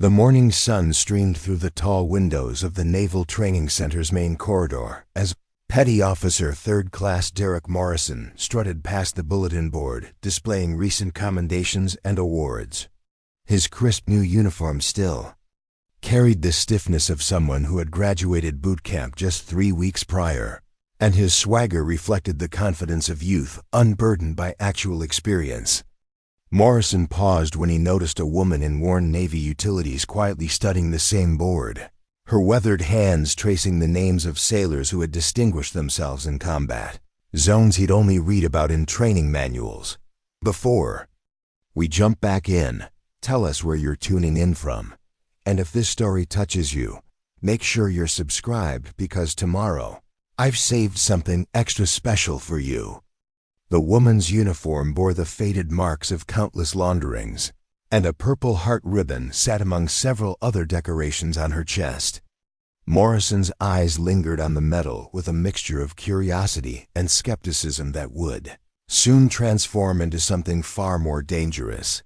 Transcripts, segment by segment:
The morning sun streamed through the tall windows of the Naval Training Center's main corridor as Petty Officer Third Class Derek Morrison strutted past the bulletin board displaying recent commendations and awards. His crisp new uniform still carried the stiffness of someone who had graduated boot camp just 3 weeks prior, and his swagger reflected the confidence of youth unburdened by actual experience. Morrison paused when he noticed a woman in worn Navy utilities quietly studying the same board, her weathered hands tracing the names of sailors who had distinguished themselves in combat, zones he'd only read about in training manuals. Before we jump back in, tell us where you're tuning in from. And if this story touches you, make sure you're subscribed because tomorrow, I've saved something extra special for you. The woman's uniform bore the faded marks of countless launderings, and a Purple Heart ribbon sat among several other decorations on her chest. Morrison's eyes lingered on the medal with a mixture of curiosity and skepticism that would soon transform into something far more dangerous.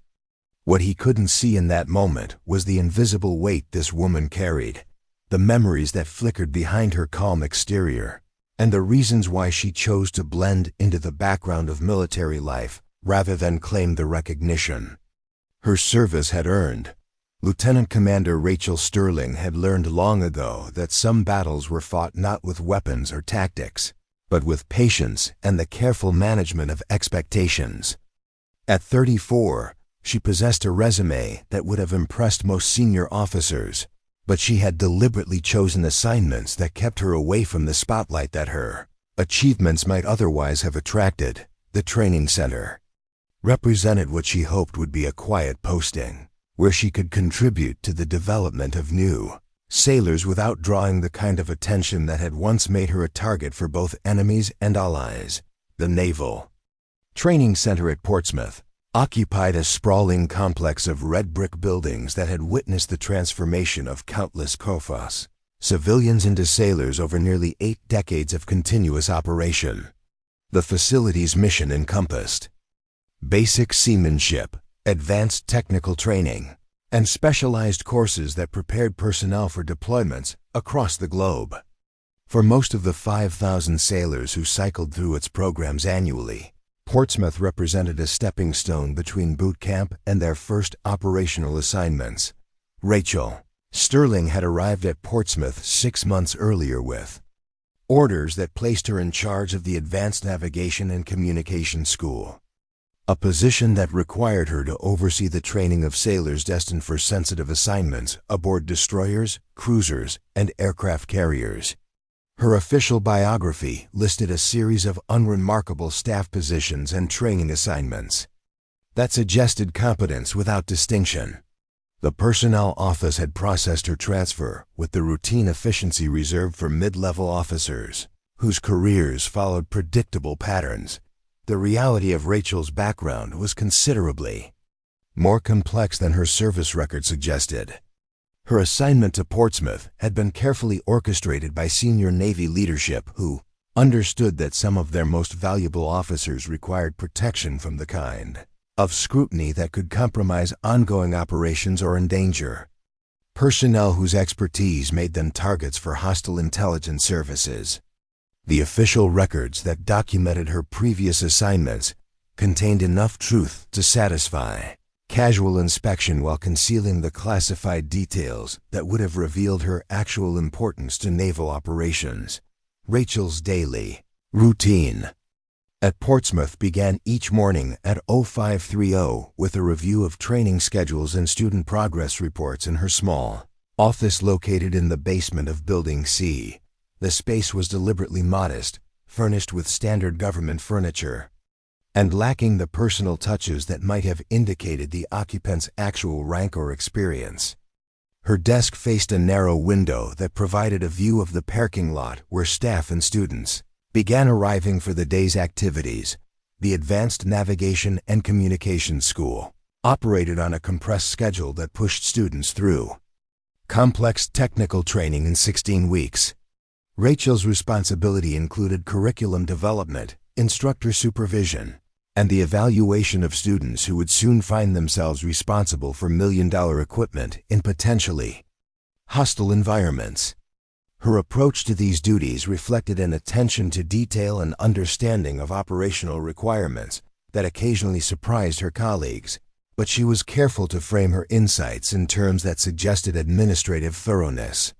What he couldn't see in that moment was the invisible weight this woman carried, the memories that flickered behind her calm exterior, and the reasons why she chose to blend into the background of military life rather than claim the recognition her service had earned. Lieutenant Commander Rachel Sterling had learned long ago that some battles were fought not with weapons or tactics, but with patience and the careful management of expectations. At 34, she possessed a resume that would have impressed most senior officers, but she had deliberately chosen assignments that kept her away from the spotlight that her achievements might otherwise have attracted. The training center represented what she hoped would be a quiet posting, where she could contribute to the development of new sailors without drawing the kind of attention that had once made her a target for both enemies and allies. The Naval Training Center at Portsmouth occupied a sprawling complex of red brick buildings that had witnessed the transformation of countless COFAs, civilians into sailors over nearly 8 decades of continuous operation. The facility's mission encompassed basic seamanship, advanced technical training, and specialized courses that prepared personnel for deployments across the globe. For most of the 5,000 sailors who cycled through its programs annually, Portsmouth represented a stepping stone between boot camp and their first operational assignments. Rachel Sterling had arrived at Portsmouth 6 months earlier with orders that placed her in charge of the Advanced Navigation and Communication School, a position that required her to oversee the training of sailors destined for sensitive assignments aboard destroyers, cruisers, and aircraft carriers. Her official biography listed a series of unremarkable staff positions and training assignments that suggested competence without distinction. The personnel office had processed her transfer with the routine efficiency reserved for mid-level officers, whose careers followed predictable patterns. The reality of Rachel's background was considerably more complex than her service record suggested. Her assignment to Portsmouth had been carefully orchestrated by senior Navy leadership who understood that some of their most valuable officers required protection from the kind of scrutiny that could compromise ongoing operations or endanger personnel whose expertise made them targets for hostile intelligence services. The official records that documented her previous assignments contained enough truth to satisfy casual inspection while concealing the classified details that would have revealed her actual importance to naval operations. Rachel's daily routine at Portsmouth began each morning at 0530 with a review of training schedules and student progress reports in her small office located in the basement of Building C. The space was deliberately modest, furnished with standard government furniture, and lacking the personal touches that might have indicated the occupant's actual rank or experience. Her desk faced a narrow window that provided a view of the parking lot where staff and students began arriving for the day's activities. The Advanced Navigation and Communication School operated on a compressed schedule that pushed students through complex technical training in 16 weeks. Rachel's responsibility included curriculum development, instructor supervision, and the evaluation of students who would soon find themselves responsible for million-dollar equipment in potentially hostile environments. Her approach to these duties reflected an attention to detail and understanding of operational requirements that occasionally surprised her colleagues, but she was careful to frame her insights in terms that suggested administrative thoroughness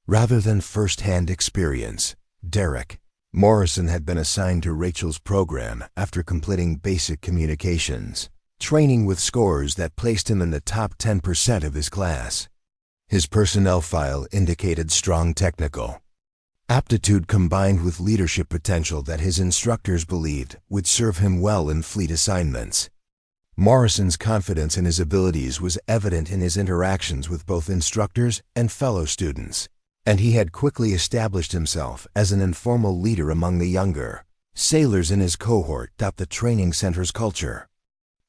rather than first-hand experience. Derek Morrison had been assigned to Rachel's program after completing basic communications training with scores that placed him in the top 10% of his class. His personnel file indicated strong technical aptitude combined with leadership potential that his instructors believed would serve him well in fleet assignments. Morrison's confidence in his abilities was evident in his interactions with both instructors and fellow students, and he had quickly established himself as an informal leader among the younger sailors in his cohort. The training center's culture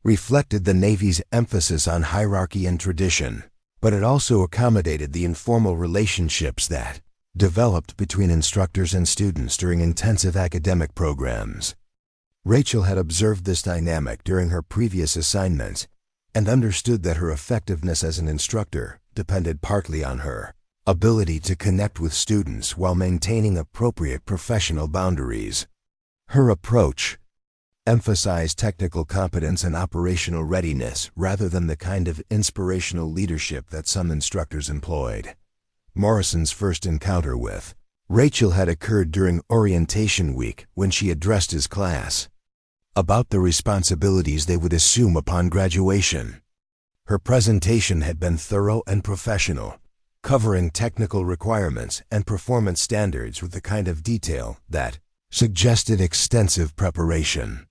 reflected the Navy's emphasis on hierarchy and tradition, but it also accommodated the informal relationships that developed between instructors and students during intensive academic programs. Rachel had observed this dynamic during her previous assignments and understood that her effectiveness as an instructor depended partly on her ability to connect with students while maintaining appropriate professional boundaries. Her approach emphasized technical competence and operational readiness rather than the kind of inspirational leadership that some instructors employed. Morrison's first encounter with Rachel had occurred during orientation week when she addressed his class about the responsibilities they would assume upon graduation. Her presentation had been thorough and professional, covering technical requirements and performance standards with the kind of detail that suggested extensive preparation.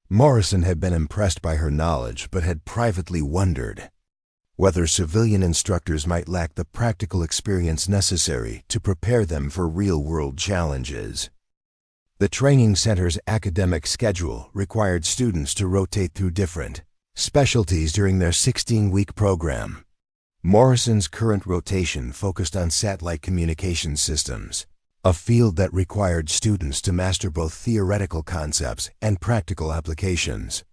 Morrison had been impressed by her knowledge but had privately wondered whether civilian instructors might lack the practical experience necessary to prepare them for real-world challenges. The training center's academic schedule required students to rotate through different specialties during their 16-week program. Morrison's current rotation focused on satellite communication systems, a field that required students to master both theoretical concepts and practical applications.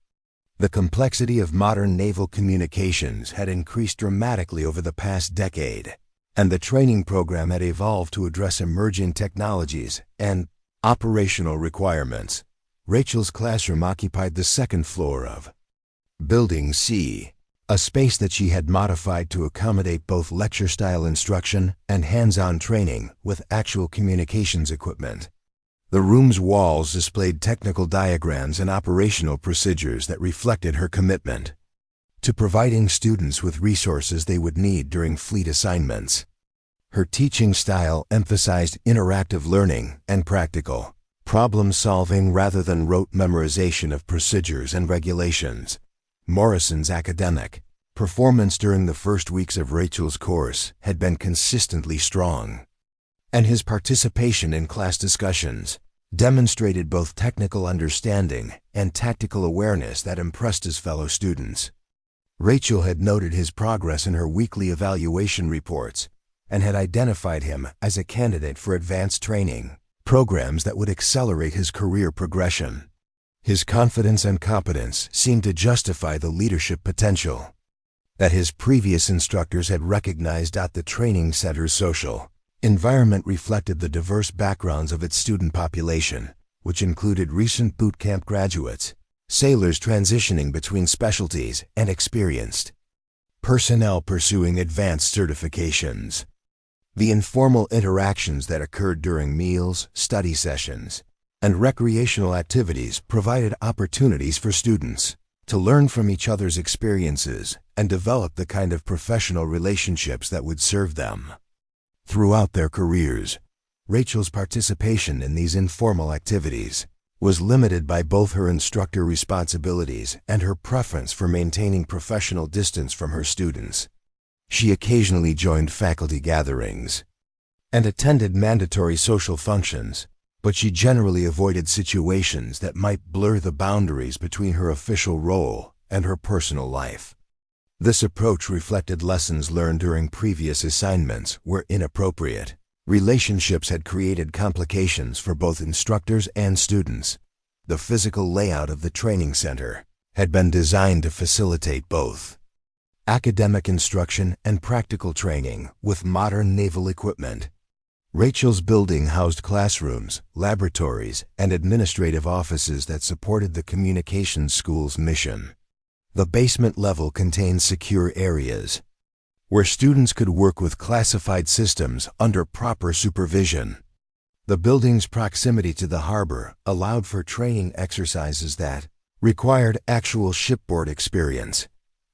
The complexity of modern naval communications had increased dramatically over the past decade, and the training program had evolved to address emerging technologies and operational requirements. Rachel's classroom occupied the second floor of Building C, a space that she had modified to accommodate both lecture-style instruction and hands-on training with actual communications equipment. The room's walls displayed technical diagrams and operational procedures that reflected her commitment to providing students with resources they would need during fleet assignments. Her teaching style emphasized interactive learning and practical problem-solving rather than rote memorization of procedures and regulations. Morrison's academic performance during the first weeks of Rachel's course had been consistently strong, and his participation in class discussions demonstrated both technical understanding and tactical awareness that impressed his fellow students. Rachel had noted his progress in her weekly evaluation reports and had identified him as a candidate for advanced training programs that would accelerate his career progression. His confidence and competence seemed to justify the leadership potential that his previous instructors had recognized. The training center's social environment reflected the diverse backgrounds of its student population, which included recent boot camp graduates, sailors transitioning between specialties, and experienced personnel pursuing advanced certifications. The informal interactions that occurred during meals, study sessions, and recreational activities provided opportunities for students to learn from each other's experiences and develop the kind of professional relationships that would serve them throughout their careers. Rachel's participation in these informal activities was limited by both her instructor responsibilities and her preference for maintaining professional distance from her students. She occasionally joined faculty gatherings and attended mandatory social functions, but she generally avoided situations that might blur the boundaries between her official role and her personal life. This approach reflected lessons learned during previous assignments where inappropriate relationships had created complications for both instructors and students. The physical layout of the training center had been designed to facilitate both academic instruction and practical training with modern naval equipment. Rachel's building housed classrooms, laboratories, and administrative offices that supported the communications school's mission. The basement level contained secure areas where students could work with classified systems under proper supervision. The building's proximity to the harbor allowed for training exercises that required actual shipboard experience.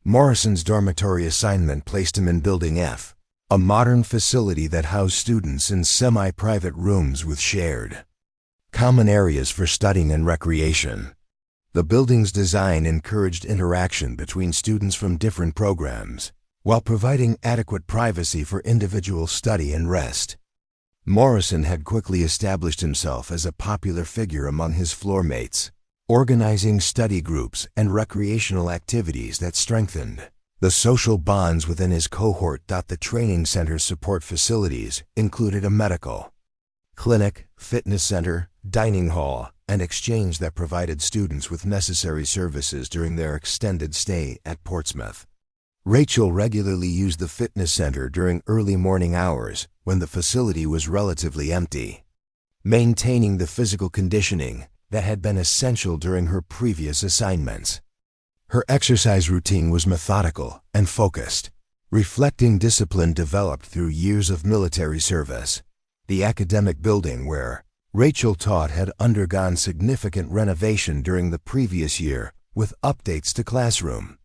Morrison's dormitory assignment placed him in Building F, a modern facility that housed students in semi-private rooms with shared common areas for studying and recreation. The building's design encouraged interaction between students from different programs, while providing adequate privacy for individual study and rest. Morrison had quickly established himself as a popular figure among his floor mates, organizing study groups and recreational activities that strengthened the social bonds within his cohort. The training center's support facilities included a medical clinic, fitness center, dining hall, and exchange that provided students with necessary services during their extended stay at Portsmouth. Rachel regularly used the fitness center during early morning hours when the facility was relatively empty, maintaining the physical conditioning that had been essential during her previous assignments. Her exercise routine was methodical and focused, reflecting discipline developed through years of military service. The academic building where Rachel taught had undergone significant renovation during the previous year, with updates to classroom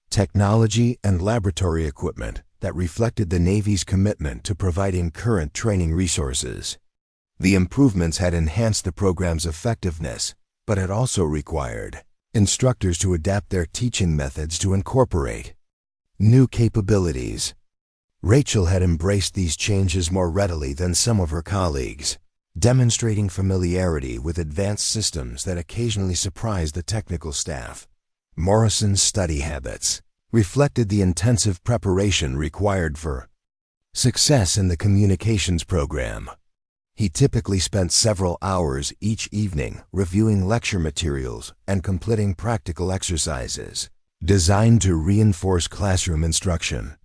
technology and laboratory equipment that reflected the Navy's commitment to providing current training resources. The improvements had enhanced the program's effectiveness, but had also required instructors to adapt their teaching methods to incorporate new capabilities. Rachel had embraced these changes more readily than some of her colleagues, demonstrating familiarity with advanced systems that occasionally surprised the technical staff. Morrison's study habits reflected the intensive preparation required for success in the communications program. He typically spent several hours each evening reviewing lecture materials and completing practical exercises designed to reinforce classroom instruction.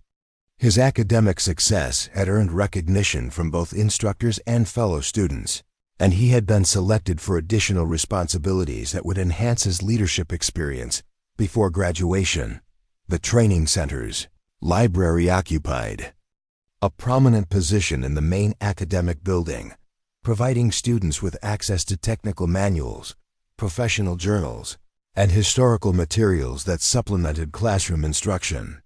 His academic success had earned recognition from both instructors and fellow students, and he had been selected for additional responsibilities that would enhance his leadership experience before graduation. The training center's library occupied a prominent position in the main academic building, providing students with access to technical manuals, professional journals, and historical materials that supplemented classroom instruction.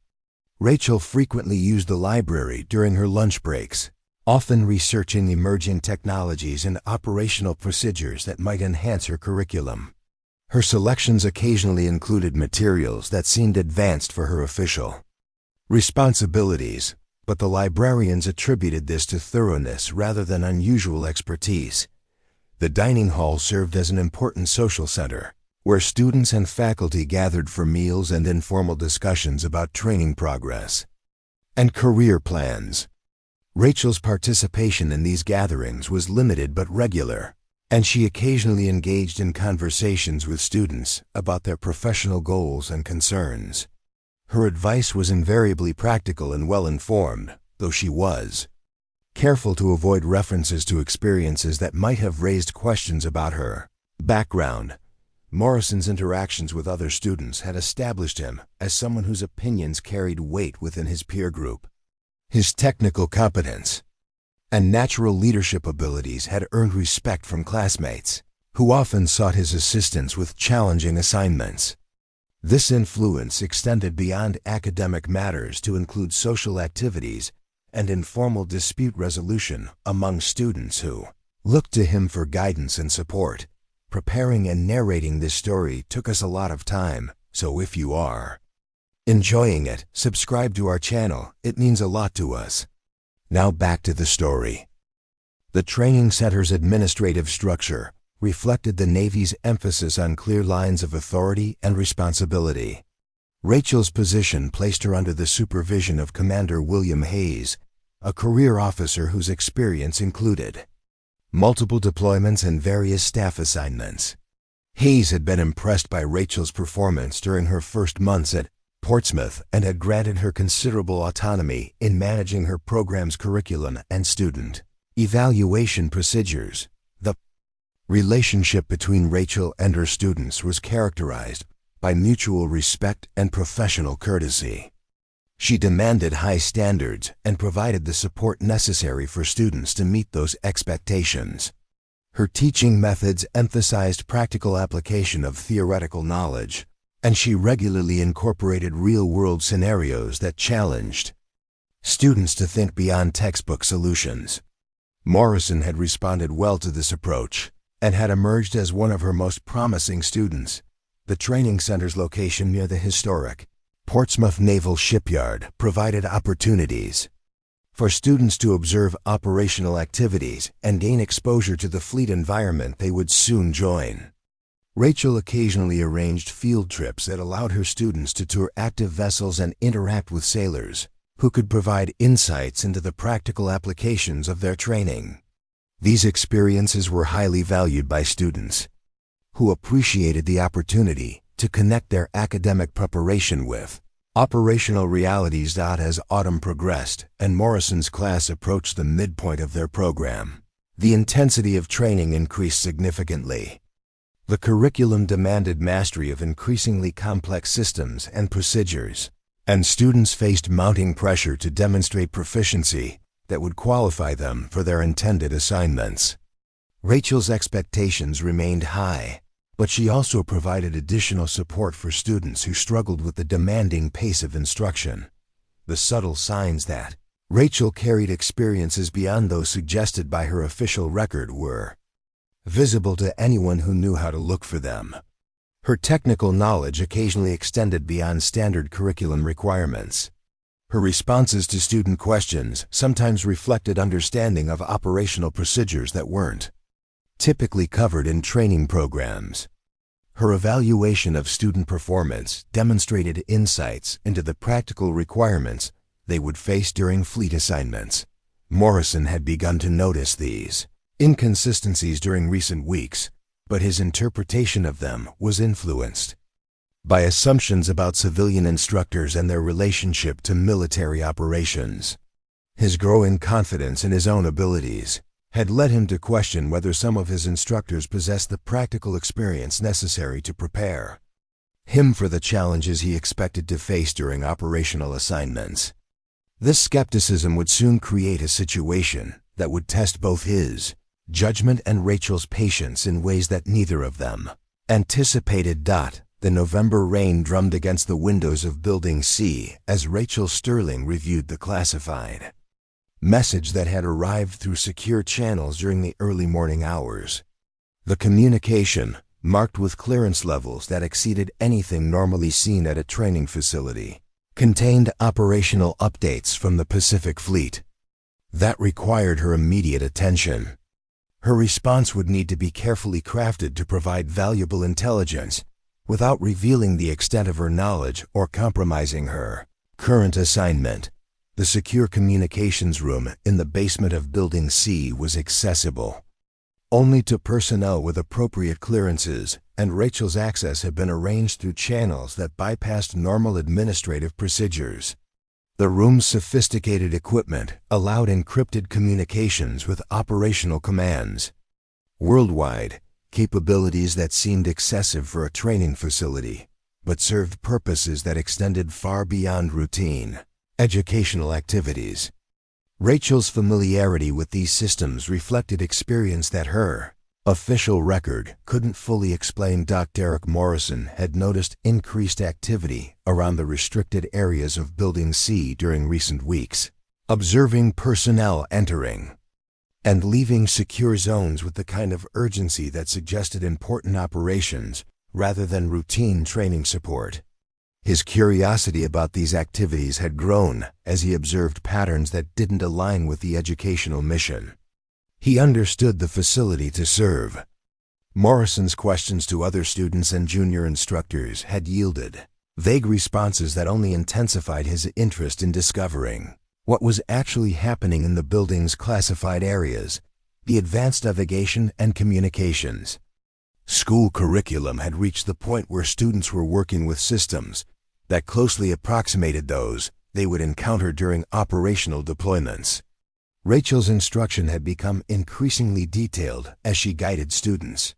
Rachel frequently used the library during her lunch breaks, often researching emerging technologies and operational procedures that might enhance her curriculum. Her selections occasionally included materials that seemed advanced for her official responsibilities, but the librarians attributed this to thoroughness rather than unusual expertise. The dining hall served as an important social center, where students and faculty gathered for meals and informal discussions about training progress and career plans. Rachel's participation in these gatherings was limited but regular, and she occasionally engaged in conversations with students about their professional goals and concerns. Her advice was invariably practical and well-informed, though she was careful to avoid references to experiences that might have raised questions about her background. Morrison's interactions with other students had established him as someone whose opinions carried weight within his peer group. His technical competence and natural leadership abilities had earned respect from classmates, who often sought his assistance with challenging assignments. This influence extended beyond academic matters to include social activities and informal dispute resolution among students who looked to him for guidance and support. Preparing and narrating this story took us a lot of time, so if you are enjoying it, subscribe to our channel. It means a lot to us. Now back to the story. The training center's administrative structure reflected the Navy's emphasis on clear lines of authority and responsibility. Rachel's position placed her under the supervision of Commander William Hayes, a career officer whose experience included multiple deployments and various staff assignments. Hayes had been impressed by Rachel's performance during her first months at Portsmouth and had granted her considerable autonomy in managing her program's curriculum and student evaluation procedures. The relationship between Rachel and her students was characterized by mutual respect and professional courtesy. She demanded high standards and provided the support necessary for students to meet those expectations. Her teaching methods emphasized practical application of theoretical knowledge, and she regularly incorporated real-world scenarios that challenged students to think beyond textbook solutions. Morrison had responded well to this approach and had emerged as one of her most promising students. The training center's location near the historic Portsmouth Naval Shipyard provided opportunities for students to observe operational activities and gain exposure to the fleet environment they would soon join. Rachel occasionally arranged field trips that allowed her students to tour active vessels and interact with sailors, who could provide insights into the practical applications of their training. These experiences were highly valued by students, who appreciated the opportunity to connect their academic preparation with operational realities. As autumn progressed and Morrison's class approached the midpoint of their program, the intensity of training increased significantly. The curriculum demanded mastery of increasingly complex systems and procedures, and students faced mounting pressure to demonstrate proficiency that would qualify them for their intended assignments. Rachel's expectations remained high, but she also provided additional support for students who struggled with the demanding pace of instruction. The subtle signs that Rachel carried experiences beyond those suggested by her official record were visible to anyone who knew how to look for them. Her technical knowledge occasionally extended beyond standard curriculum requirements. Her responses to student questions sometimes reflected understanding of operational procedures that weren't typically covered in training programs. Her evaluation of student performance demonstrated insights into the practical requirements they would face during fleet assignments. Morrison had begun to notice these inconsistencies during recent weeks, but his interpretation of them was influenced by assumptions about civilian instructors and their relationship to military operations. His growing confidence in his own abilities had led him to question whether some of his instructors possessed the practical experience necessary to prepare him for the challenges he expected to face during operational assignments. This skepticism would soon create a situation that would test both his judgment and Rachel's patience in ways that neither of them anticipated. The November rain drummed against the windows of Building C as Rachel Sterling reviewed the classified message that had arrived through secure channels during the early morning hours. The communication, marked with clearance levels that exceeded anything normally seen at a training facility, contained operational updates from the Pacific Fleet that required her immediate attention. Her response would need to be carefully crafted to provide valuable intelligence without revealing the extent of her knowledge or compromising her current assignment. The secure communications room in the basement of Building C was accessible only to personnel with appropriate clearances, and Rachel's access had been arranged through channels that bypassed normal administrative procedures. The room's sophisticated equipment allowed encrypted communications with operational commands worldwide, capabilities that seemed excessive for a training facility, but served purposes that extended far beyond routine educational activities. Rachel's familiarity with these systems reflected experience that her official record couldn't fully explain. Derek Morrison had noticed increased activity around the restricted areas of Building C during recent weeks, observing personnel entering and leaving secure zones with the kind of urgency that suggested important operations rather than routine training support. His curiosity about these activities had grown as he observed patterns that didn't align with the educational mission he understood the facility to serve. Morrison's questions to other students and junior instructors had yielded vague responses that only intensified his interest in discovering what was actually happening in the building's classified areas, the advanced navigation and communications School curriculum had reached the point where students were working with systems that closely approximated those they would encounter during operational deployments. Rachel's instruction had become increasingly detailed as she guided students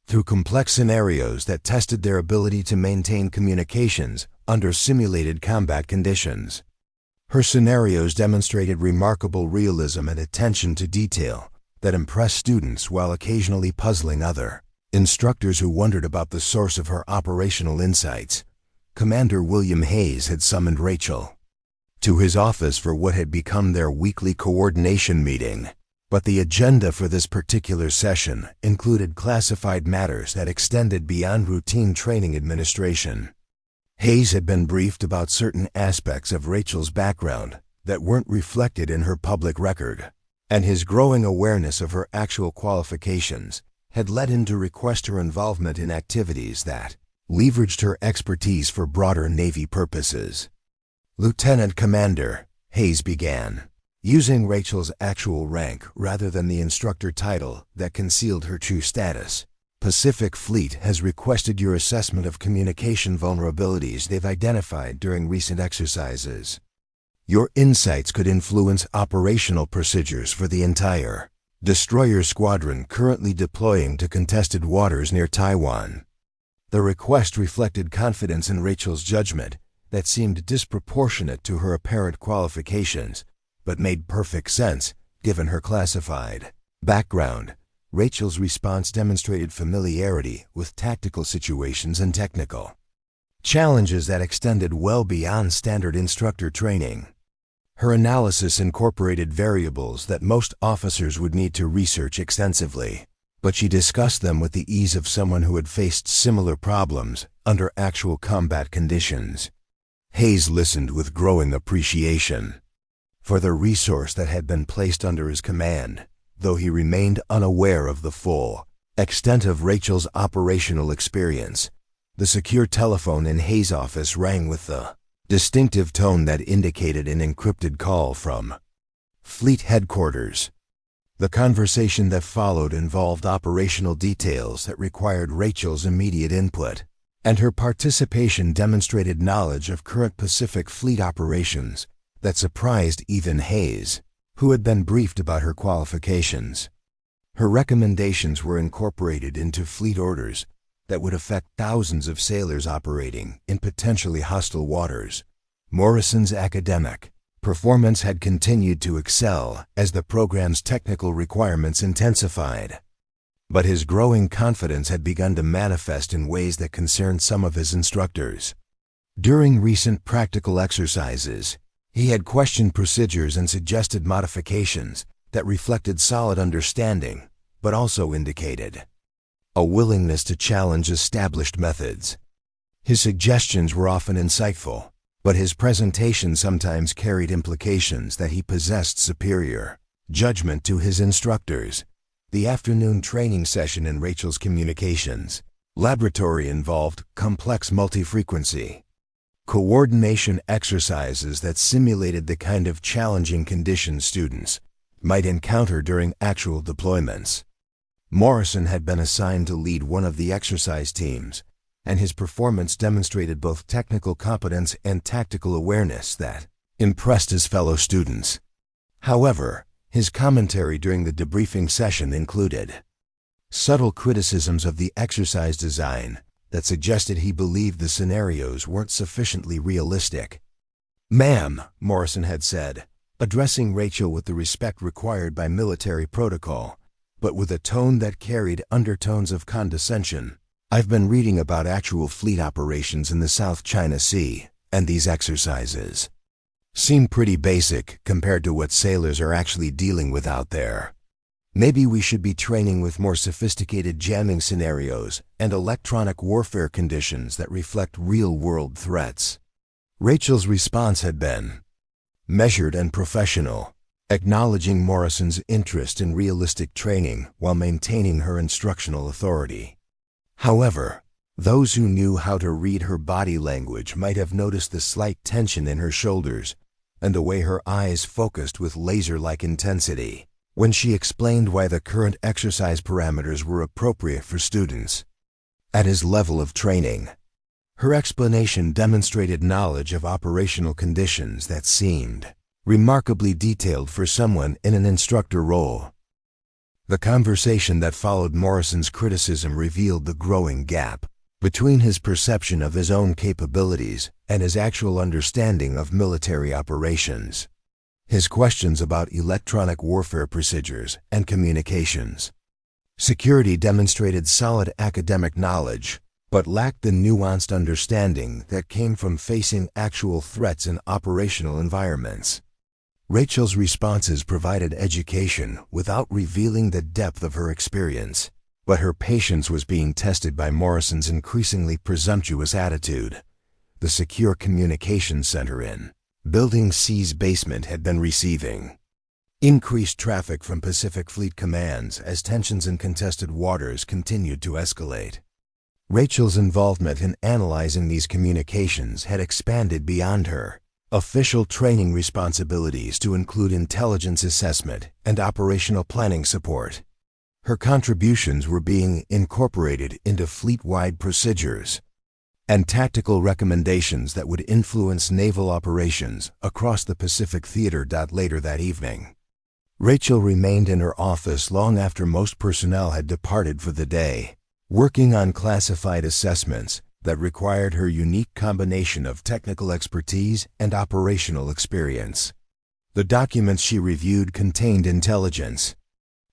through complex scenarios that tested their ability to maintain communications under simulated combat conditions. Her scenarios demonstrated remarkable realism and attention to detail that impressed students while occasionally puzzling other instructors who wondered about the source of her operational insights. Commander William Hayes had summoned Rachel to his office for what had become their weekly coordination meeting. But the agenda for this particular session included classified matters that extended beyond routine training administration. Hayes had been briefed about certain aspects of Rachel's background that weren't reflected in her public record, and his growing awareness of her actual qualifications had led him to request her involvement in activities that leveraged her expertise for broader Navy purposes. Lieutenant Commander, Hayes began, using Rachel's actual rank rather than the instructor title that concealed her true status. Pacific Fleet has requested your assessment of communication vulnerabilities they've identified during recent exercises. Your insights could influence operational procedures for the entire destroyer squadron currently deploying to contested waters near Taiwan. The request reflected confidence in Rachel's judgment that seemed disproportionate to her apparent qualifications, but made perfect sense given her classified background. Rachel's response demonstrated familiarity with tactical situations and technical challenges that extended well beyond standard instructor training. Her analysis incorporated variables that most officers would need to research extensively, but she discussed them with the ease of someone who had faced similar problems under actual combat conditions. Hayes listened with growing appreciation for the resource that had been placed under his command, though he remained unaware of the full extent of Rachel's operational experience. The secure telephone in Hayes' office rang with the distinctive tone that indicated an encrypted call from Fleet Headquarters. The conversation that followed involved operational details that required Rachel's immediate input, and her participation demonstrated knowledge of current Pacific Fleet operations that surprised even Hayes, who had been briefed about her qualifications. Her recommendations were incorporated into fleet orders that would affect thousands of sailors operating in potentially hostile waters. Morrison's academic performance had continued to excel as the program's technical requirements intensified. But his growing confidence had begun to manifest in ways that concerned some of his instructors. During recent practical exercises, he had questioned procedures and suggested modifications that reflected solid understanding, but also indicated a willingness to challenge established methods. His suggestions were often insightful, but his presentation sometimes carried implications that he possessed superior judgment to his instructors. The afternoon training session in Rachel's communications laboratory involved complex multi-frequency coordination exercises that simulated the kind of challenging conditions students might encounter during actual deployments. Morrison had been assigned to lead one of the exercise teams, and his performance demonstrated both technical competence and tactical awareness that impressed his fellow students. However, his commentary during the debriefing session included subtle criticisms of the exercise design that suggested he believed the scenarios weren't sufficiently realistic. "Ma'am," Morrison had said, addressing Rachel with the respect required by military protocol, but with a tone that carried undertones of condescension, "I've been reading about actual fleet operations in the South China Sea, and these exercises seem pretty basic compared to what sailors are actually dealing with out there. Maybe we should be training with more sophisticated jamming scenarios and electronic warfare conditions that reflect real-world threats." Rachel's response had been measured and professional, acknowledging Morrison's interest in realistic training while maintaining her instructional authority. However, those who knew how to read her body language might have noticed the slight tension in her shoulders and the way her eyes focused with laser-like intensity. when she explained why the current exercise parameters were appropriate for students at his level of training. Her explanation demonstrated knowledge of operational conditions that seemed remarkably detailed for someone in an instructor role. The conversation that followed Morrison's criticism revealed the growing gap between his perception of his own capabilities and his actual understanding of military operations. His questions about electronic warfare procedures and communications security demonstrated solid academic knowledge, but lacked the nuanced understanding that came from facing actual threats in operational environments. Rachel's responses provided education without revealing the depth of her experience, but her patience was being tested by Morrison's increasingly presumptuous attitude. The secure communications center in Building C's basement had been receiving increased traffic from Pacific Fleet commands as tensions in contested waters continued to escalate. Rachel's involvement in analyzing these communications had expanded beyond her official training responsibilities to include intelligence assessment and operational planning support. Her contributions were being incorporated into fleet-wide procedures and tactical recommendations that would influence naval operations across the Pacific Theater. Later that evening, Rachel remained in her office long after most personnel had departed for the day, working on classified assessments that required her unique combination of technical expertise and operational experience. The documents she reviewed contained intelligence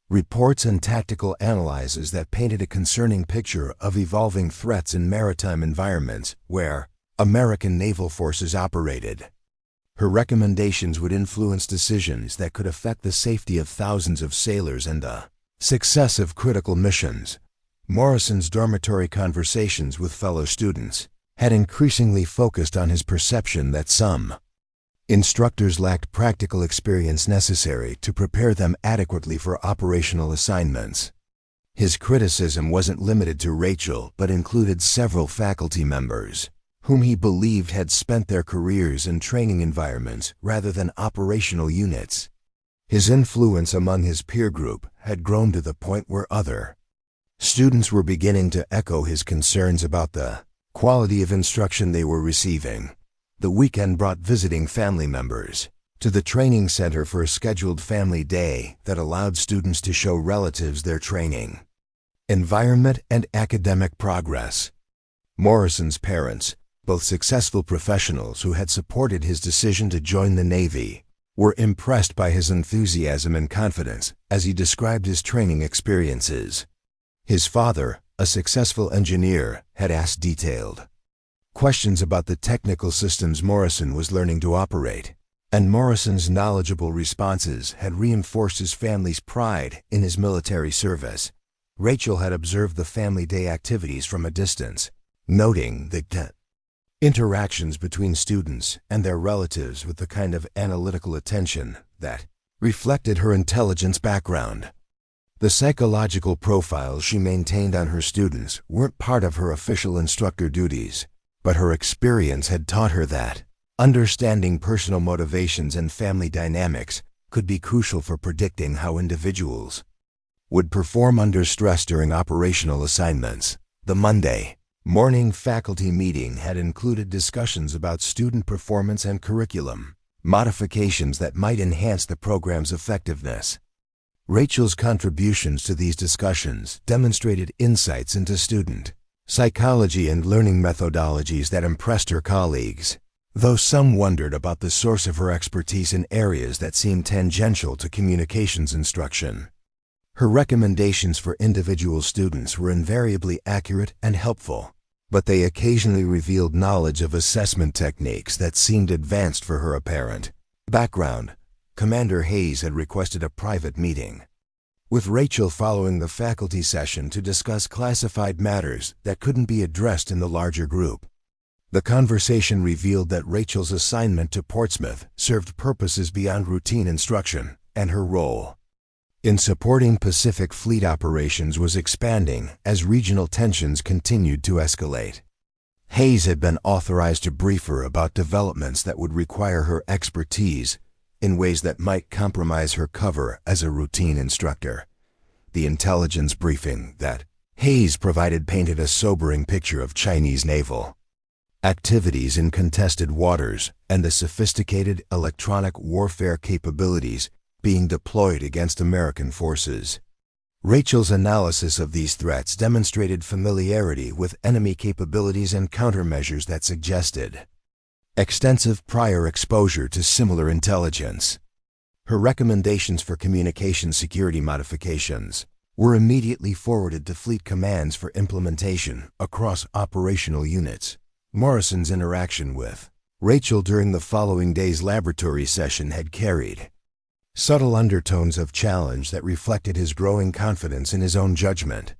reports and tactical analyses that painted a concerning picture of evolving threats in maritime environments where American naval forces operated. Her recommendations would influence decisions that could affect the safety of thousands of sailors and the success of critical missions. Morrison's dormitory conversations with fellow students had increasingly focused on his perception that some instructors lacked practical experience necessary to prepare them adequately for operational assignments. His criticism wasn't limited to Rachel but included several faculty members whom he believed had spent their careers in training environments rather than operational units. His influence among his peer group had grown to the point where other students were beginning to echo his concerns about the quality of instruction they were receiving. The weekend brought visiting family members to the training center for a scheduled family day that allowed students to show relatives their training, environment, and academic progress. Morrison's parents, both successful professionals who had supported his decision to join the Navy, were impressed by his enthusiasm and confidence as he described his training experiences. His father, a successful engineer, had asked detailed questions about the technical systems Morrison was learning to operate, and Morrison's knowledgeable responses had reinforced his family's pride in his military service. Rachel had observed the family day activities from a distance, noting the interactions between students and their relatives with the kind of analytical attention that reflected her intelligence background. The psychological profiles she maintained on her students weren't part of her official instructor duties, but her experience had taught her that understanding personal motivations and family dynamics could be crucial for predicting how individuals would perform under stress during operational assignments. The Monday morning faculty meeting had included discussions about student performance and curriculum modifications that might enhance the program's effectiveness. Rachel's contributions to these discussions demonstrated insights into student psychology and learning methodologies that impressed her colleagues, though some wondered about the source of her expertise in areas that seemed tangential to communications instruction. Her recommendations for individual students were invariably accurate and helpful, but they occasionally revealed knowledge of assessment techniques that seemed advanced for her apparent background. Commander Hayes had requested a private meeting with Rachel following the faculty session to discuss classified matters that couldn't be addressed in the larger group. The conversation revealed that Rachel's assignment to Portsmouth served purposes beyond routine instruction, and her role in supporting Pacific Fleet operations was expanding as regional tensions continued to escalate. Hayes had been authorized to brief her about developments that would require her expertise in ways that might compromise her cover as a routine instructor. The intelligence briefing that Hayes provided painted a sobering picture of Chinese naval activities in contested waters and the sophisticated electronic warfare capabilities being deployed against American forces. Rachel's analysis of these threats demonstrated familiarity with enemy capabilities and countermeasures that suggested extensive prior exposure to similar intelligence. Her recommendations for communication security modifications were immediately forwarded to fleet commands for implementation across operational units. Morrison's interaction with Rachel during the following day's laboratory session had carried subtle undertones of challenge that reflected his growing confidence in his own judgment.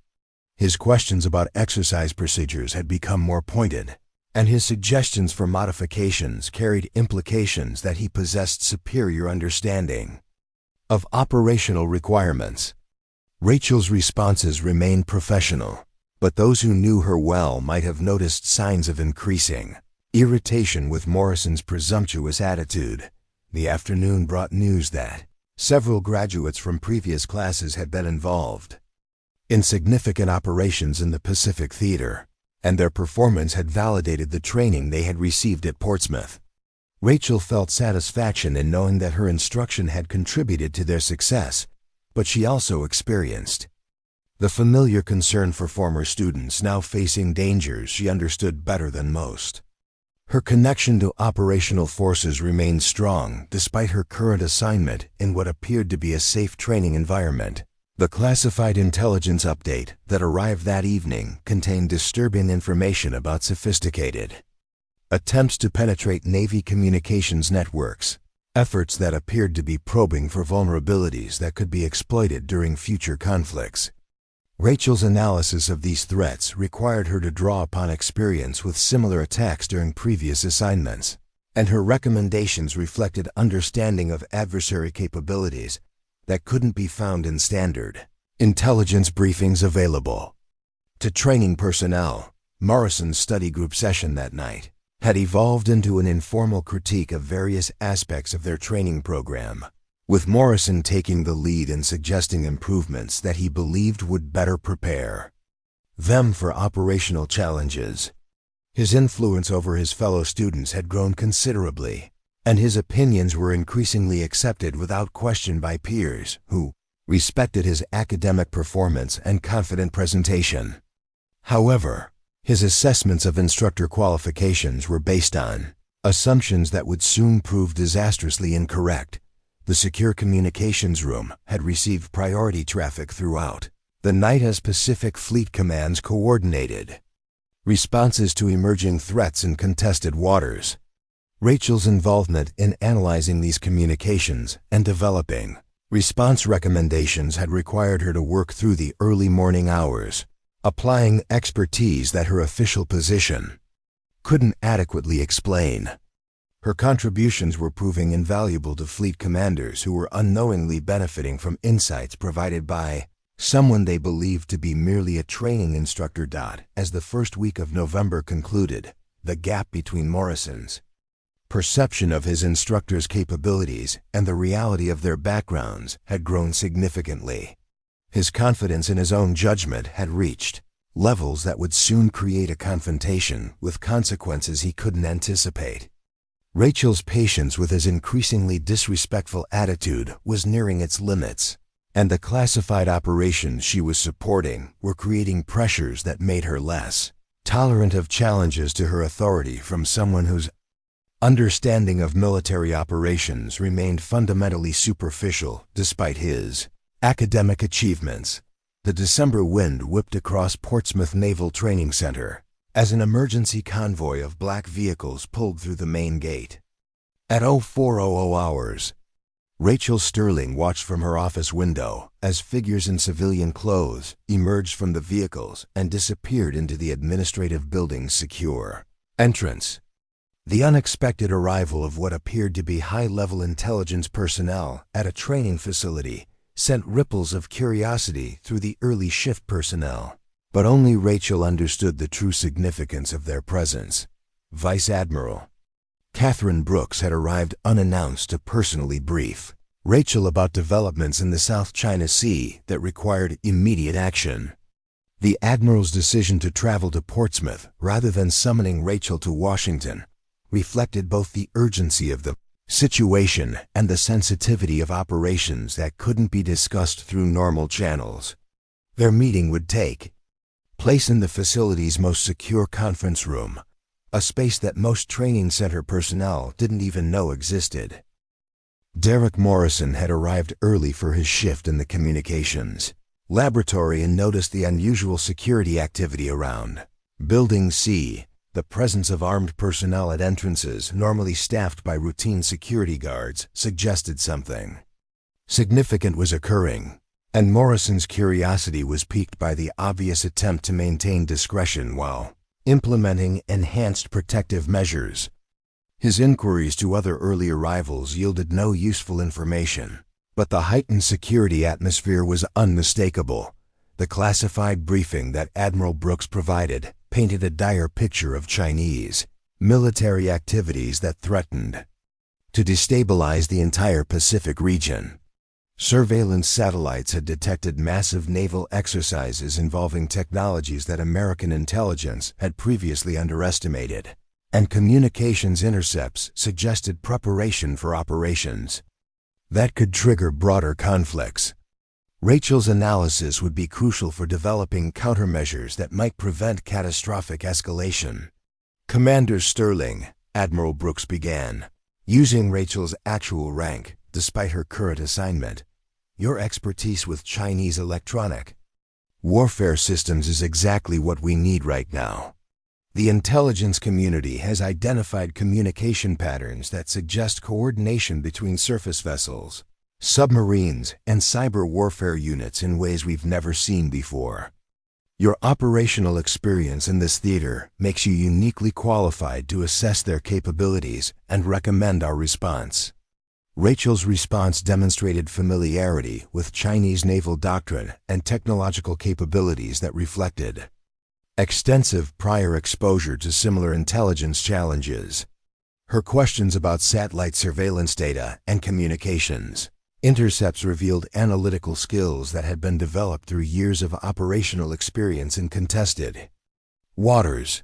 His questions about exercise procedures had become more pointed, and his suggestions for modifications carried implications that he possessed superior understanding of operational requirements. Rachel's responses remained professional, but those who knew her well might have noticed signs of increasing irritation with Morrison's presumptuous attitude. The afternoon brought news that several graduates from previous classes had been involved in significant operations in the Pacific Theater, and their performance had validated the training they had received at Portsmouth. Rachel felt satisfaction in knowing that her instruction had contributed to their success, but she also experienced the familiar concern for former students now facing dangers she understood better than most. Her connection to operational forces remained strong despite her current assignment in what appeared to be a safe training environment. The classified intelligence update that arrived that evening contained disturbing information about sophisticated attempts to penetrate Navy communications networks, efforts that appeared to be probing for vulnerabilities that could be exploited during future conflicts. Rachel's analysis of these threats required her to draw upon experience with similar attacks during previous assignments, and her recommendations reflected understanding of adversary capabilities that couldn't be found in standard intelligence briefings available to training personnel. Morrison's study group session that night had evolved into an informal critique of various aspects of their training program, with Morrison taking the lead and suggesting improvements that he believed would better prepare them for operational challenges. His influence over his fellow students had grown considerably, and his opinions were increasingly accepted without question by peers who respected his academic performance and confident presentation. However, his assessments of instructor qualifications were based on assumptions that would soon prove disastrously incorrect. The secure communications room had received priority traffic throughout the night as Pacific Fleet commands coordinated responses to emerging threats in contested waters. Rachel's involvement in analyzing these communications and developing response recommendations had required her to work through the early morning hours, applying expertise that her official position couldn't adequately explain. Her contributions were proving invaluable to fleet commanders who were unknowingly benefiting from insights provided by someone they believed to be merely a training instructor. As the first week of November concluded, the gap between Morrison's perception of his instructors' capabilities and the reality of their backgrounds had grown significantly. His confidence in his own judgment had reached levels that would soon create a confrontation with consequences he couldn't anticipate. Rachel's patience with his increasingly disrespectful attitude was nearing its limits, and the classified operations she was supporting were creating pressures that made her less tolerant of challenges to her authority from someone whose understanding of military operations remained fundamentally superficial despite his academic achievements. The December wind whipped across Portsmouth Naval Training Center as an emergency convoy of black vehicles pulled through the main gate. At 0400 hours, Rachel Sterling watched from her office window as figures in civilian clothes emerged from the vehicles and disappeared into the administrative building's secure entrance. The unexpected arrival of what appeared to be high-level intelligence personnel at a training facility sent ripples of curiosity through the early shift personnel, but only Rachel understood the true significance of their presence. Vice Admiral Catherine Brooks had arrived unannounced to personally brief Rachel about developments in the South China Sea that required immediate action. The Admiral's decision to travel to Portsmouth rather than summoning Rachel to Washington reflected both the urgency of the situation and the sensitivity of operations that couldn't be discussed through normal channels. Their meeting would take place in the facility's most secure conference room, a space that most training center personnel didn't even know existed. Derek Morrison had arrived early for his shift in the communications laboratory and noticed the unusual security activity around Building C. The presence of armed personnel at entrances normally staffed by routine security guards suggested something significant was occurring, and Morrison's curiosity was piqued by the obvious attempt to maintain discretion while implementing enhanced protective measures. His inquiries to other early arrivals yielded no useful information, but the heightened security atmosphere was unmistakable. The classified briefing that Admiral Brooks provided painted a dire picture of Chinese military activities that threatened to destabilize the entire Pacific region. Surveillance satellites had detected massive naval exercises involving technologies that American intelligence had previously underestimated, and communications intercepts suggested preparation for operations that could trigger broader conflicts. Rachel's analysis would be crucial for developing countermeasures that might prevent catastrophic escalation. Commander Sterling, Admiral Brooks began, using Rachel's actual rank, despite her current assignment. Your expertise with Chinese electronic warfare systems is exactly what we need right now. The intelligence community has identified communication patterns that suggest coordination between surface vessels, submarines, and cyber warfare units in ways we've never seen before. Your operational experience in this theater makes you uniquely qualified to assess their capabilities and recommend our response. Rachel's response demonstrated familiarity with Chinese naval doctrine and technological capabilities that reflected extensive prior exposure to similar intelligence challenges. Her questions about satellite surveillance data and communications intercepts revealed analytical skills that had been developed through years of operational experience in contested waters.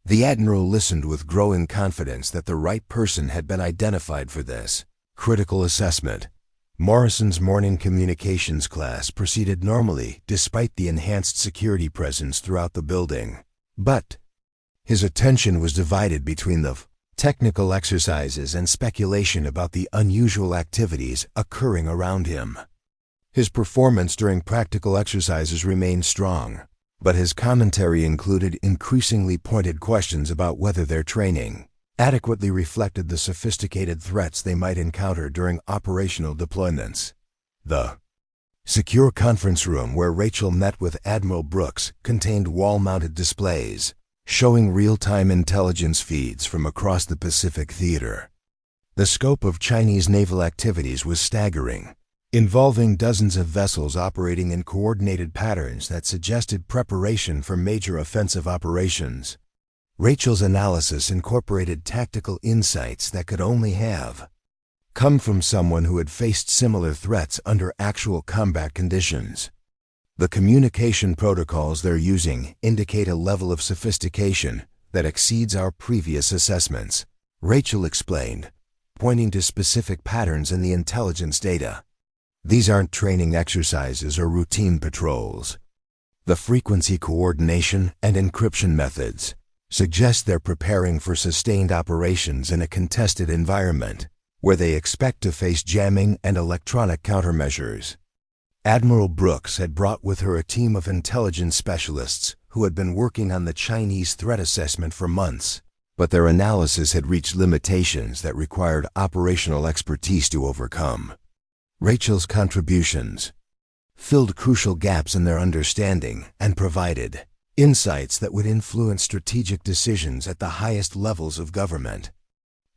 The Admiral listened with growing confidence that the right person had been identified for this critical assessment. Morrison's morning communications class proceeded normally despite the enhanced security presence throughout the building. But his attention was divided between the technical exercises and speculation about the unusual activities occurring around him. His performance during practical exercises remained strong, but his commentary included increasingly pointed questions about whether their training adequately reflected the sophisticated threats they might encounter during operational deployments. The secure conference room where Rachel met with Admiral Brooks contained wall-mounted displays showing real-time intelligence feeds from across the Pacific theater. The scope of Chinese naval activities was staggering, involving dozens of vessels operating in coordinated patterns that suggested preparation for major offensive operations. Rachel's analysis incorporated tactical insights that could only have come from someone who had faced similar threats under actual combat conditions. The communication protocols they're using indicate a level of sophistication that exceeds our previous assessments, Rachel explained, pointing to specific patterns in the intelligence data. These aren't training exercises or routine patrols. The frequency coordination and encryption methods suggest they're preparing for sustained operations in a contested environment where they expect to face jamming and electronic countermeasures. Admiral Brooks had brought with her a team of intelligence specialists who had been working on the Chinese threat assessment for months, but their analysis had reached limitations that required operational expertise to overcome. Rachel's contributions filled crucial gaps in their understanding and provided insights that would influence strategic decisions at the highest levels of government.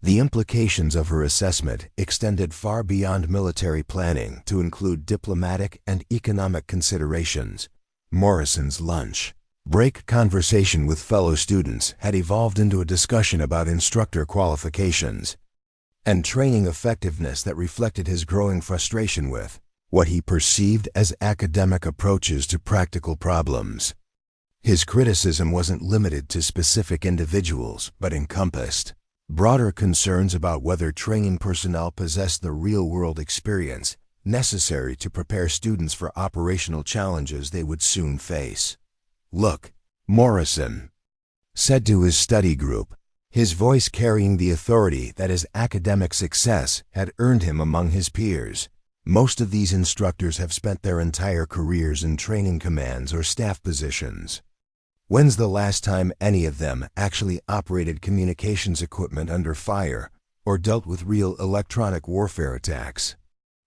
The implications of her assessment extended far beyond military planning to include diplomatic and economic considerations. Morrison's lunch Break conversation with fellow students had evolved into a discussion about instructor qualifications and training effectiveness that reflected his growing frustration with what he perceived as academic approaches to practical problems. His criticism wasn't limited to specific individuals, but encompassed broader concerns about whether training personnel possessed the real-world experience necessary to prepare students for operational challenges they would soon face. "Look," Morrison said to his study group, his voice carrying the authority that his academic success had earned him among his peers. "Most of these instructors have spent their entire careers in training commands or staff positions. When's the last time any of them actually operated communications equipment under fire or dealt with real electronic warfare attacks?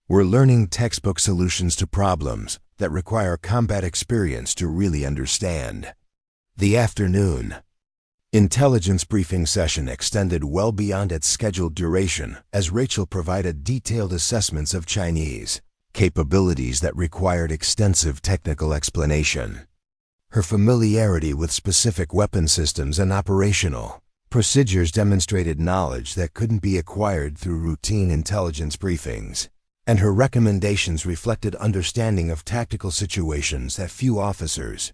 We're learning textbook solutions to problems that require combat experience to really understand." The afternoon intelligence briefing session extended well beyond its scheduled duration as Rachel provided detailed assessments of Chinese capabilities that required extensive technical explanation. Her familiarity with specific weapon systems and operational procedures demonstrated knowledge that couldn't be acquired through routine intelligence briefings, and her recommendations reflected understanding of tactical situations that few officers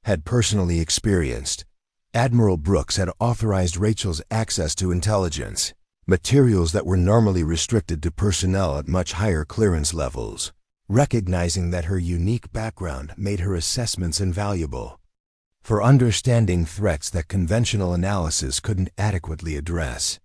had personally experienced. Admiral Brooks had authorized Rachel's access to intelligence materials that were normally restricted to personnel at much higher clearance levels, recognizing that her unique background made her assessments invaluable for understanding threats that conventional analysis couldn't adequately address.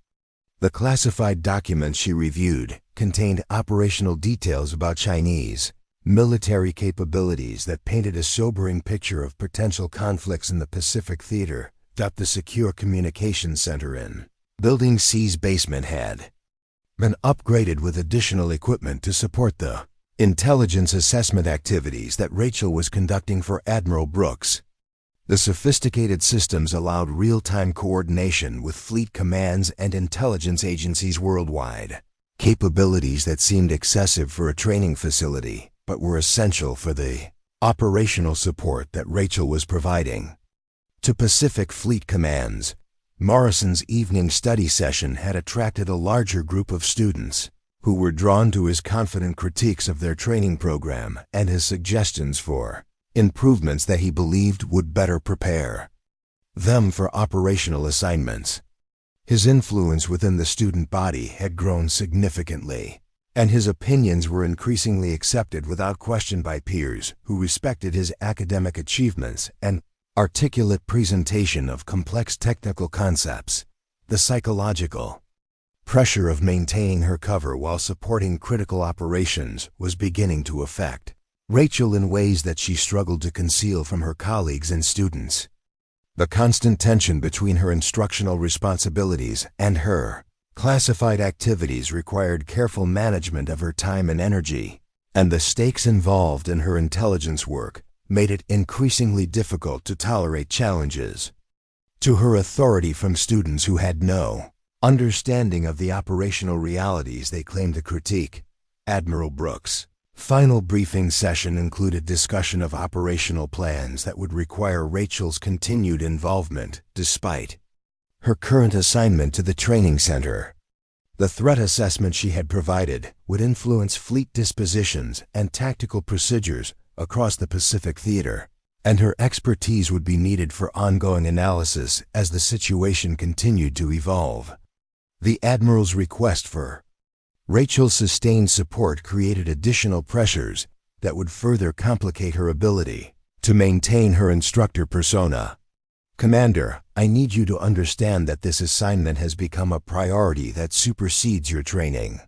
The classified documents she reviewed contained operational details about Chinese military capabilities that painted a sobering picture of potential conflicts in the Pacific Theater. The secure communications center in Building C's basement had been upgraded with additional equipment to support the intelligence assessment activities that Rachel was conducting for Admiral Brooks. The sophisticated systems allowed real-time coordination with fleet commands and intelligence agencies worldwide, capabilities that seemed excessive for a training facility but were essential for the operational support that Rachel was providing. To Pacific Fleet commands, Morrison's evening study session had attracted a larger group of students who were drawn to his confident critiques of their training program and his suggestions for improvements that he believed would better prepare them for operational assignments. His influence within the student body had grown significantly, and his opinions were increasingly accepted without question by peers who respected his academic achievements and articulate presentation of complex technical concepts. The psychological pressure of maintaining her cover while supporting critical operations was beginning to affect Rachel in ways that she struggled to conceal from her colleagues and students. The constant tension between her instructional responsibilities and her classified activities required careful management of her time and energy, and the stakes involved in her intelligence work made it increasingly difficult to tolerate challenges to her authority from students who had no understanding of the operational realities they claimed to critique. Admiral Brooks' final briefing session included discussion of operational plans that would require Rachel's continued involvement despite her current assignment to the training center. The threat assessment she had provided would influence fleet dispositions and tactical procedures across the Pacific Theater, and her expertise would be needed for ongoing analysis as the situation continued to evolve. The Admiral's request for Rachel's sustained support created additional pressures that would further complicate her ability to maintain her instructor persona. "Commander, I need you to understand that this assignment has become a priority that supersedes your training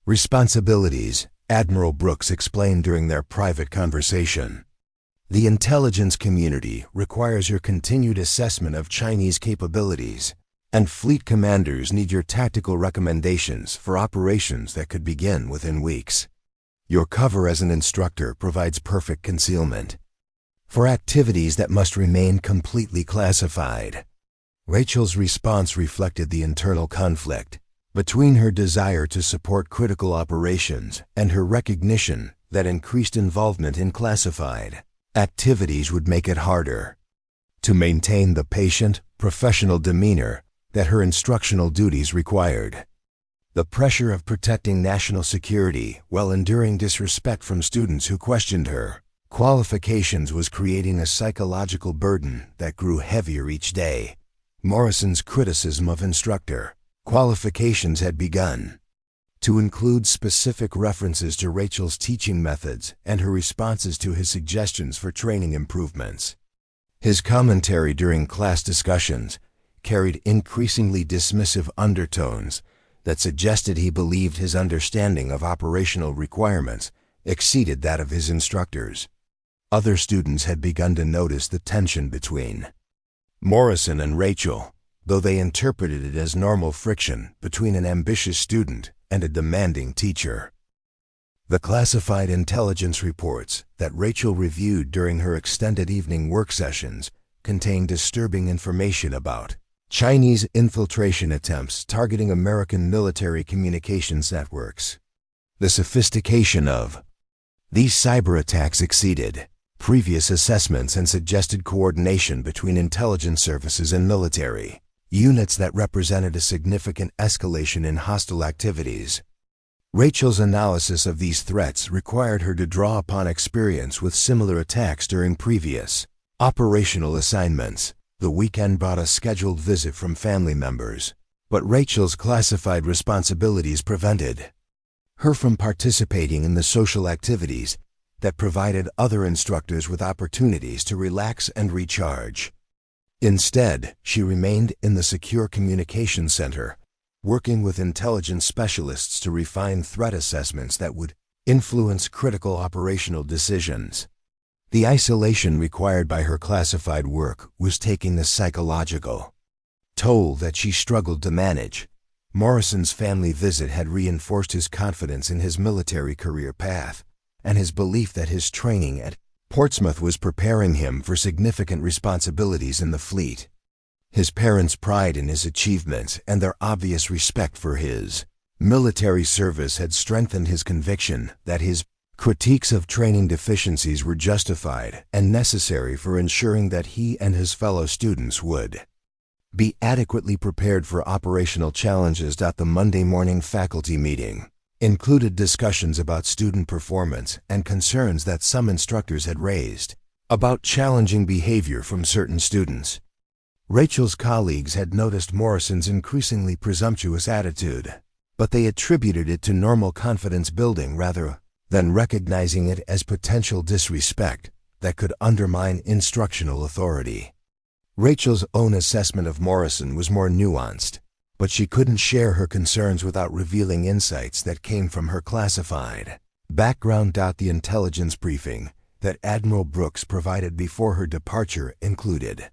responsibilities," Admiral Brooks explained during their private conversation. "The intelligence community requires your continued assessment of Chinese capabilities, and fleet commanders need your tactical recommendations for operations that could begin within weeks. Your cover as an instructor provides perfect concealment for activities that must remain completely classified." Rachel's response reflected the internal conflict between her desire to support critical operations and her recognition that increased involvement in classified activities would make it harder to maintain the patient, professional demeanor that her instructional duties required. The pressure of protecting national security while enduring disrespect from students who questioned her qualifications was creating a psychological burden that grew heavier each day. Morrison's criticism of instructor qualifications had begun to include specific references to Rachel's teaching methods and her responses to his suggestions for training improvements. His commentary during class discussions carried increasingly dismissive undertones that suggested he believed his understanding of operational requirements exceeded that of his instructors. Other students had begun to notice the tension between Morrison and Rachel, though they interpreted it as normal friction between an ambitious student and a demanding teacher. The classified intelligence reports that Rachel reviewed during her extended evening work sessions contained disturbing information about Chinese infiltration attempts targeting American military communications networks. The sophistication of these cyber attacks exceeded previous assessments and suggested coordination between intelligence services and military units that represented a significant escalation in hostile activities. Rachel's analysis of these threats required her to draw upon experience with similar attacks during previous operational assignments. The weekend brought a scheduled visit from family members, but Rachel's classified responsibilities prevented her from participating in the social activities that provided other instructors with opportunities to relax and recharge. Instead, she remained in the Secure Communications Center, working with intelligence specialists to refine threat assessments that would influence critical operational decisions. The isolation required by her classified work was taking the psychological toll that she struggled to manage. Morrison's family visit had reinforced his confidence in his military career path and his belief that his training at Portsmouth was preparing him for significant responsibilities in the fleet. His parents' pride in his achievements and their obvious respect for his military service had strengthened his conviction that his critiques of training deficiencies were justified and necessary for ensuring that he and his fellow students would be adequately prepared for operational challenges. The Monday morning faculty meeting included discussions about student performance and concerns that some instructors had raised about challenging behavior from certain students. Rachel's colleagues had noticed Morrison's increasingly presumptuous attitude, but they attributed it to normal confidence building rather than recognizing it as potential disrespect that could undermine instructional authority. Rachel's own assessment of Morrison was more nuanced, but she couldn't share her concerns without revealing insights that came from her classified background. The intelligence briefing that Admiral Brooks provided before her departure included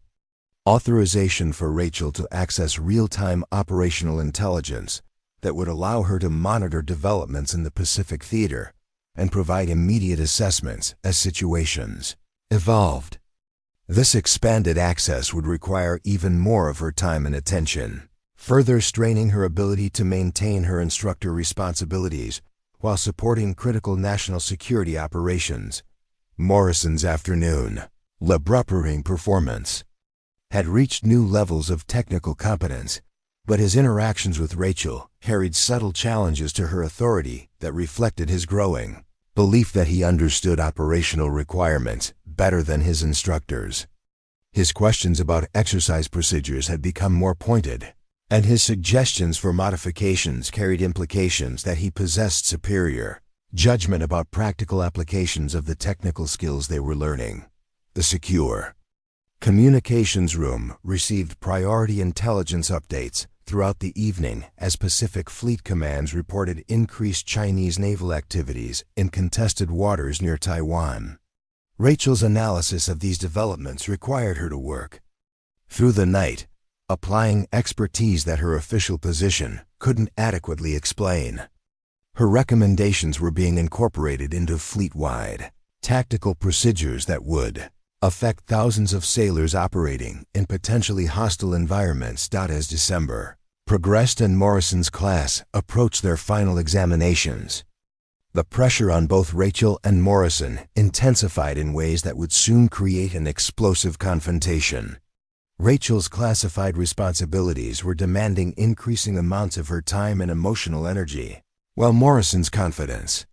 authorization for Rachel to access real-time operational intelligence that would allow her to monitor developments in the Pacific Theater and provide immediate assessments as situations evolved. This expanded access would require even more of her time and attention, further straining her ability to maintain her instructor responsibilities while supporting critical national security operations. Morrison's afternoon laboratory performance had reached new levels of technical competence, but his interactions with Rachel carried subtle challenges to her authority that reflected his growing belief that he understood operational requirements better than his instructors. His questions about exercise procedures had become more pointed, and his suggestions for modifications carried implications that he possessed superior judgment about practical applications of the technical skills they were learning. The Secure Communications Room received priority intelligence updates throughout the evening as Pacific Fleet commands reported increased Chinese naval activities in contested waters near Taiwan. Rachel's analysis of these developments required her to work through the night, applying expertise that her official position couldn't adequately explain. Her recommendations were being incorporated into fleet-wide tactical procedures that would affect thousands of sailors operating in potentially hostile environments. As December progressed and Morrison's class approached their final examinations, The pressure on both Rachel and Morrison intensified in ways that would soon create an explosive confrontation. Rachel's classified responsibilities were demanding increasing amounts of her time and emotional energy, while Morrison's confidence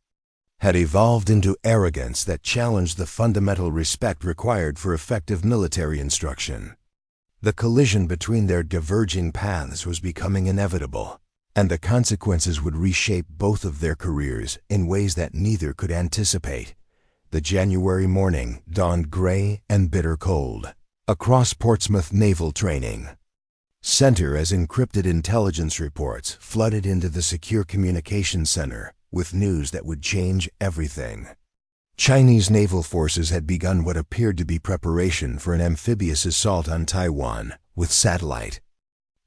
had evolved into arrogance that challenged the fundamental respect required for effective military instruction. The collision between their diverging paths was becoming inevitable, and the consequences would reshape both of their careers in ways that neither could anticipate. The January morning dawned gray and bitter cold across Portsmouth Naval Training Center as encrypted intelligence reports flooded into the secure communications center with news that would change everything. Chinese naval forces had begun what appeared to be preparation for an amphibious assault on Taiwan, with satellite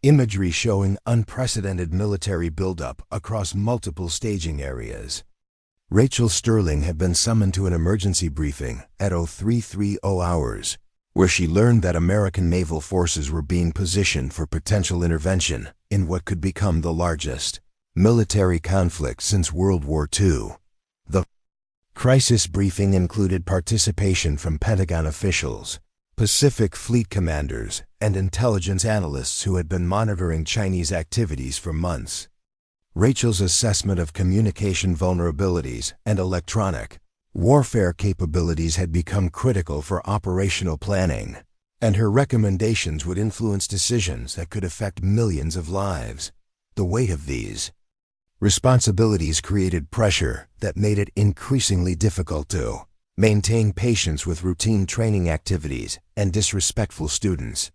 imagery showing unprecedented military buildup across multiple staging areas. Rachel Sterling had been summoned to an emergency briefing at 0330 hours, where she learned that American naval forces were being positioned for potential intervention in what could become the largest military conflict since World War II. The crisis briefing included participation from Pentagon officials, Pacific Fleet commanders, and intelligence analysts who had been monitoring Chinese activities for months. Rachel's assessment of communication vulnerabilities and electronic warfare capabilities had become critical for operational planning, and her recommendations would influence decisions that could affect millions of lives. The weight of these responsibilities created pressure that made it increasingly difficult to maintain patience with routine training activities and disrespectful students.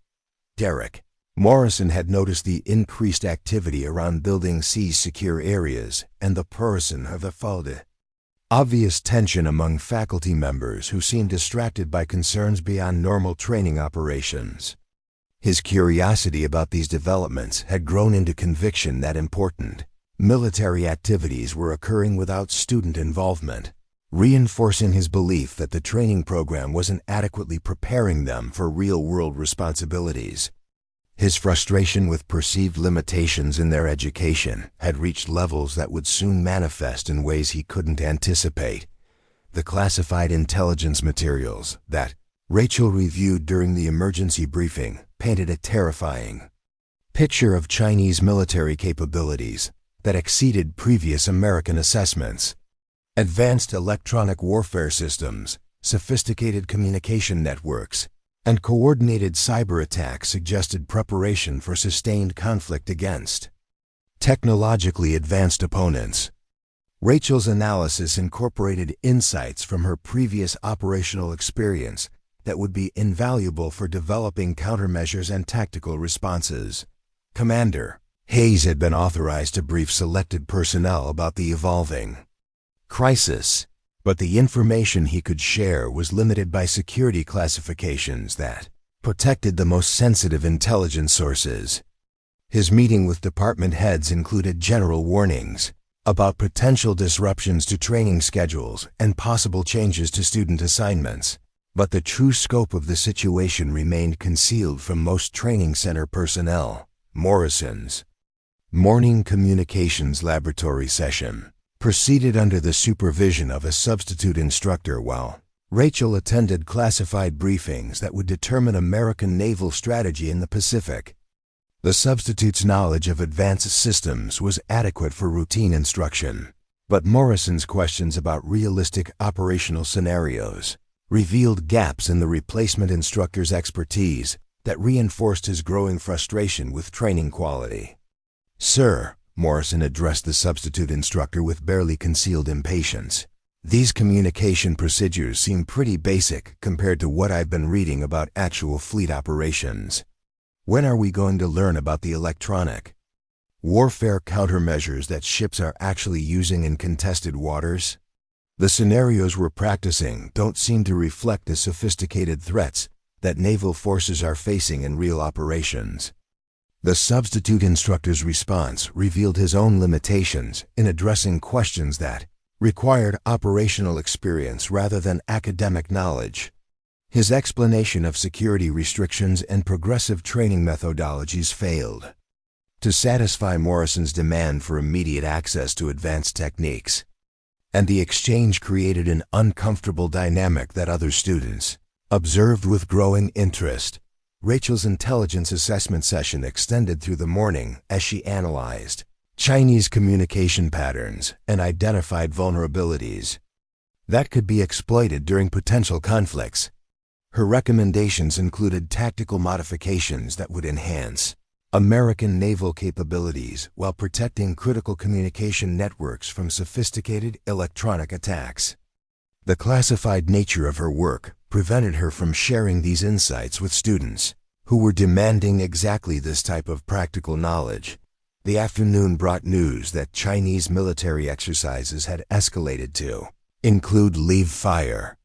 Derek Morrison had noticed the increased activity around Building C's secure areas and the person of the obvious tension among faculty members who seemed distracted by concerns beyond normal training operations. His curiosity about these developments had grown into conviction that important military activities were occurring without student involvement, reinforcing his belief that the training program wasn't adequately preparing them for real-world responsibilities. His frustration with perceived limitations in their education had reached levels that would soon manifest in ways he couldn't anticipate. The classified intelligence materials that Rachel reviewed during the emergency briefing painted a terrifying picture of Chinese military capabilities that exceeded previous American assessments. Advanced electronic warfare systems, sophisticated communication networks, and coordinated cyber attacks suggested preparation for sustained conflict against technologically advanced opponents. Rachel's analysis incorporated insights from her previous operational experience that would be invaluable for developing countermeasures and tactical responses. Commander Hayes had been authorized to brief selected personnel about the evolving crisis, but the information he could share was limited by security classifications that protected the most sensitive intelligence sources. His meeting with department heads included general warnings about potential disruptions to training schedules and possible changes to student assignments, but the true scope of the situation remained concealed from most training center personnel. Morrison's morning communications laboratory session proceeded under the supervision of a substitute instructor while Rachel attended classified briefings that would determine American naval strategy in the Pacific. The substitute's knowledge of advanced systems was adequate for routine instruction, but Morrison's questions about realistic operational scenarios revealed gaps in the replacement instructor's expertise that reinforced his growing frustration with training quality. "Sir," Morrison addressed the substitute instructor with barely concealed impatience, "these communication procedures seem pretty basic compared to what I've been reading about actual fleet operations. When are we going to learn about the electronic warfare countermeasures that ships are actually using in contested waters? The scenarios we're practicing don't seem to reflect the sophisticated threats that naval forces are facing in real operations." The substitute instructor's response revealed his own limitations in addressing questions that required operational experience rather than academic knowledge. His explanation of security restrictions and progressive training methodologies failed to satisfy Morrison's demand for immediate access to advanced techniques. and the exchange created an uncomfortable dynamic that other students observed with growing interest. Rachel's intelligence assessment session extended through the morning as she analyzed Chinese communication patterns and identified vulnerabilities that could be exploited during potential conflicts. Her recommendations included tactical modifications that would enhance American naval capabilities while protecting critical communication networks from sophisticated electronic attacks. The classified nature of her work prevented her from sharing these insights with students who were demanding exactly this type of practical knowledge. The afternoon brought news that Chinese military exercises had escalated to include leave fire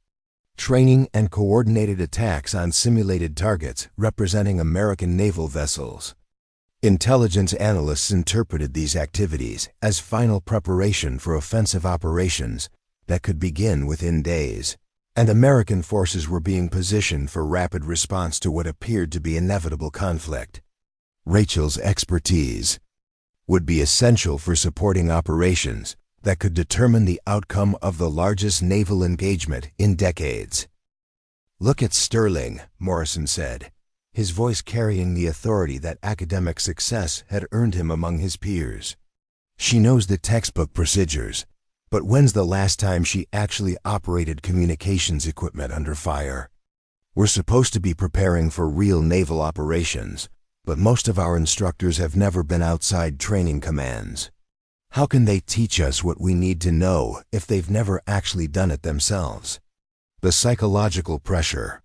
training and coordinated attacks on simulated targets representing American naval vessels. Intelligence analysts interpreted these activities as final preparation for offensive operations that could begin within days, and American forces were being positioned for rapid response to what appeared to be inevitable conflict. Rachel's expertise would be essential for supporting operations that could determine the outcome of the largest naval engagement in decades. "Look at Sterling," Morrison said, his voice carrying the authority that academic success had earned him among his peers. "She knows the textbook procedures, but when's the last time she actually operated communications equipment under fire? We're supposed to be preparing for real naval operations, but most of our instructors have never been outside training commands. How can they teach us what we need to know if they've never actually done it themselves?" The psychological pressure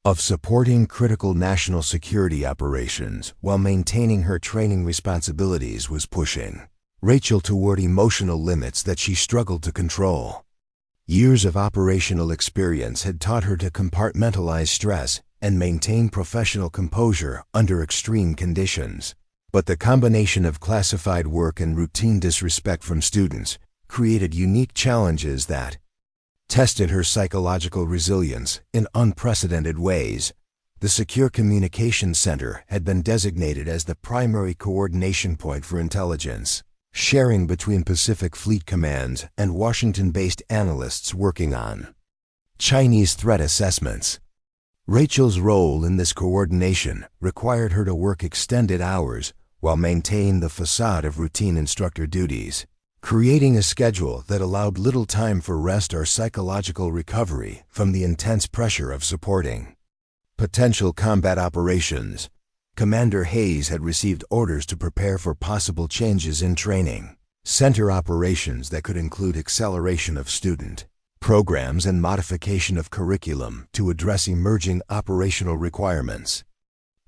of supporting critical national security operations while maintaining her training responsibilities was pushing Rachel toward emotional limits that she struggled to control. Years of operational experience had taught her to compartmentalize stress and maintain professional composure under extreme conditions. But the combination of classified work and routine disrespect from students created unique challenges that tested her psychological resilience in unprecedented ways. The Secure Communications Center had been designated as the primary coordination point for intelligence sharing between Pacific Fleet commands and Washington-based analysts working on Chinese threat assessments. Rachel's role in this coordination required her to work extended hours while maintaining the facade of routine instructor duties, creating a schedule that allowed little time for rest or psychological recovery from the intense pressure of supporting potential combat operations. Commander Hayes had received orders to prepare for possible changes in training center operations that could include acceleration of student programs and modification of curriculum to address emerging operational requirements.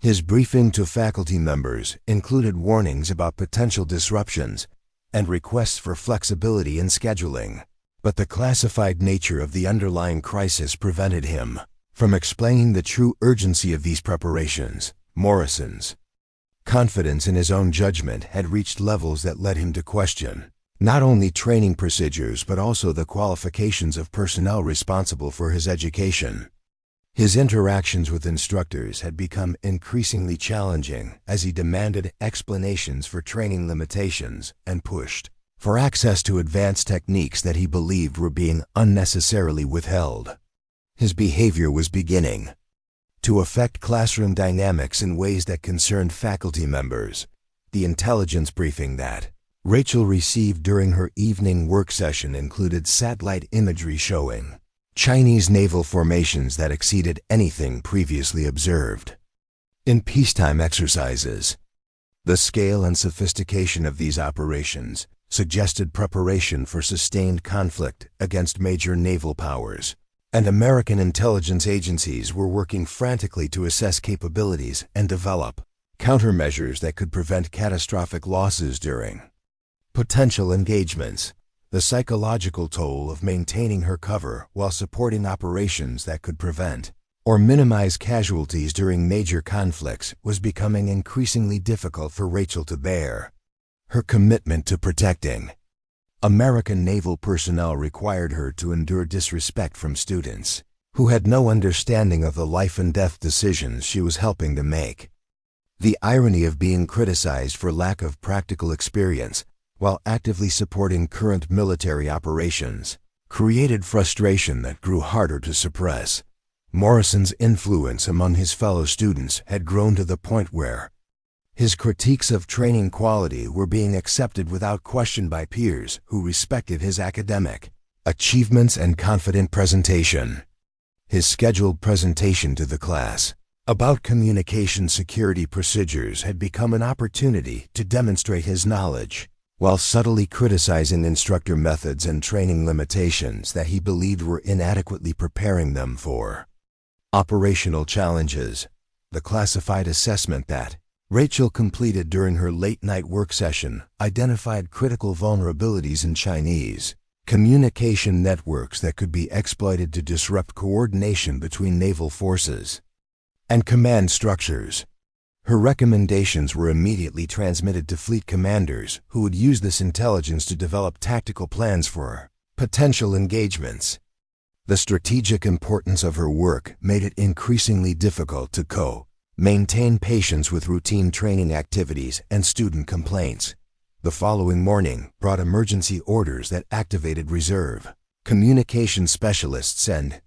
His briefing to faculty members included warnings about potential disruptions and requests for flexibility in scheduling, but the classified nature of the underlying crisis prevented him from explaining the true urgency of these preparations. Morrison's confidence in his own judgment had reached levels that led him to question not only training procedures but also the qualifications of personnel responsible for his education. His interactions with instructors had become increasingly challenging as he demanded explanations for training limitations and pushed for access to advanced techniques that he believed were being unnecessarily withheld. His behavior was beginning to affect classroom dynamics in ways that concerned faculty members. The intelligence briefing that Rachel received during her evening work session included satellite imagery showing Chinese naval formations that exceeded anything previously observed in peacetime exercises. The scale and sophistication of these operations suggested preparation for sustained conflict against major naval powers, and American intelligence agencies were working frantically to assess capabilities and develop countermeasures that could prevent catastrophic losses during potential engagements. The psychological toll of maintaining her cover while supporting operations that could prevent or minimize casualties during major conflicts was becoming increasingly difficult for Rachel to bear. Her commitment to protecting American naval personnel required her to endure disrespect from students who had no understanding of the life and death decisions she was helping to make. The irony of being criticized for lack of practical experience while actively supporting current military operations, created frustration that grew harder to suppress. Morrison's influence among his fellow students had grown to the point where his critiques of training quality were being accepted without question by peers who respected his academic achievements and confident presentation. His scheduled presentation to the class about communication security procedures had become an opportunity to demonstrate his knowledge, while subtly criticizing instructor methods and training limitations that he believed were inadequately preparing them for operational challenges. The classified assessment that Rachel completed during her late-night work session identified critical vulnerabilities in Chinese communication networks that could be exploited to disrupt coordination between naval forces and command structures. Her recommendations were immediately transmitted to fleet commanders who would use this intelligence to develop tactical plans for potential engagements. The strategic importance of her work made it increasingly difficult to maintain patience with routine training activities and student complaints. The following morning brought emergency orders that activated reserve communication specialists and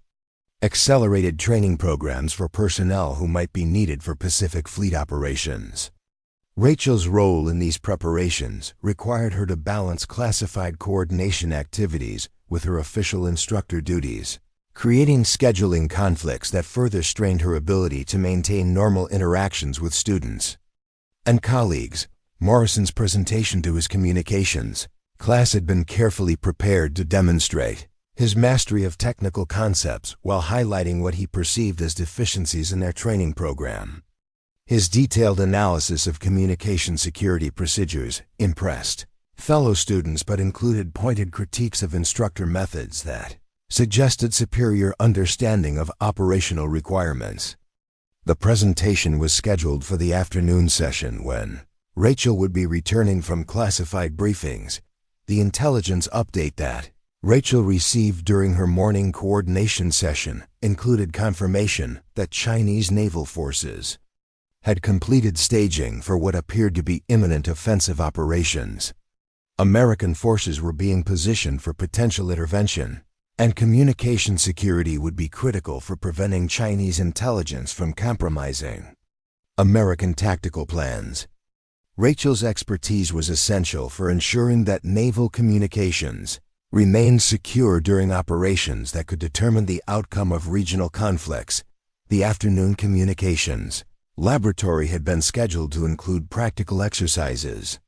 accelerated training programs for personnel who might be needed for Pacific Fleet operations. Rachel's role in these preparations required her to balance classified coordination activities with her official instructor duties, creating scheduling conflicts that further strained her ability to maintain normal interactions with students and colleagues. Morrison's presentation to his communications class had been carefully prepared to demonstrate his mastery of technical concepts while highlighting what he perceived as deficiencies in their training program. His detailed analysis of communication security procedures impressed fellow students but included pointed critiques of instructor methods that suggested superior understanding of operational requirements. The presentation was scheduled for the afternoon session when Rachel would be returning from classified briefings. The intelligence update that Rachel received during her morning coordination session included confirmation that Chinese naval forces had completed staging for what appeared to be imminent offensive operations. American forces were being positioned for potential intervention, and communication security would be critical for preventing Chinese intelligence from compromising American tactical plans. Rachel's expertise was essential for ensuring that naval communications remained secure during operations that could determine the outcome of regional conflicts. The afternoon communications laboratory had been scheduled to include practical exercises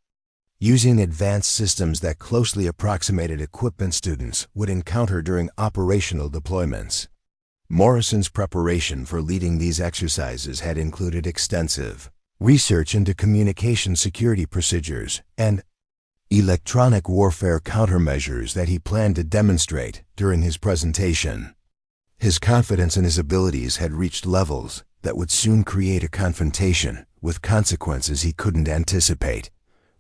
using advanced systems that closely approximated equipment students would encounter during operational deployments. Morrison's preparation for leading these exercises had included extensive research into communication security procedures and electronic warfare countermeasures that he planned to demonstrate during his presentation. His confidence in his abilities had reached levels that would soon create a confrontation with consequences he couldn't anticipate.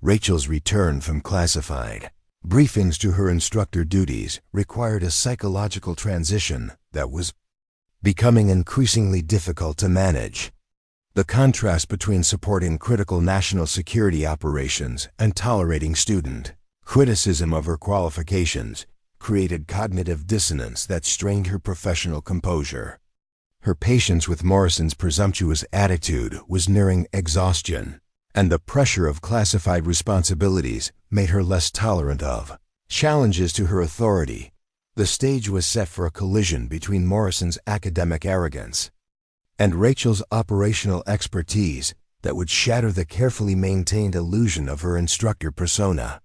Rachel's return from classified briefings to her instructor duties required a psychological transition that was becoming increasingly difficult to manage. The contrast between supporting critical national security operations and tolerating student criticism of her qualifications created cognitive dissonance that strained her professional composure. Her patience with Morrison's presumptuous attitude was nearing exhaustion, and the pressure of classified responsibilities made her less tolerant of challenges to her authority. The stage was set for a collision between Morrison's academic arrogance and Rachel's operational expertise that would shatter the carefully maintained illusion of her instructor persona.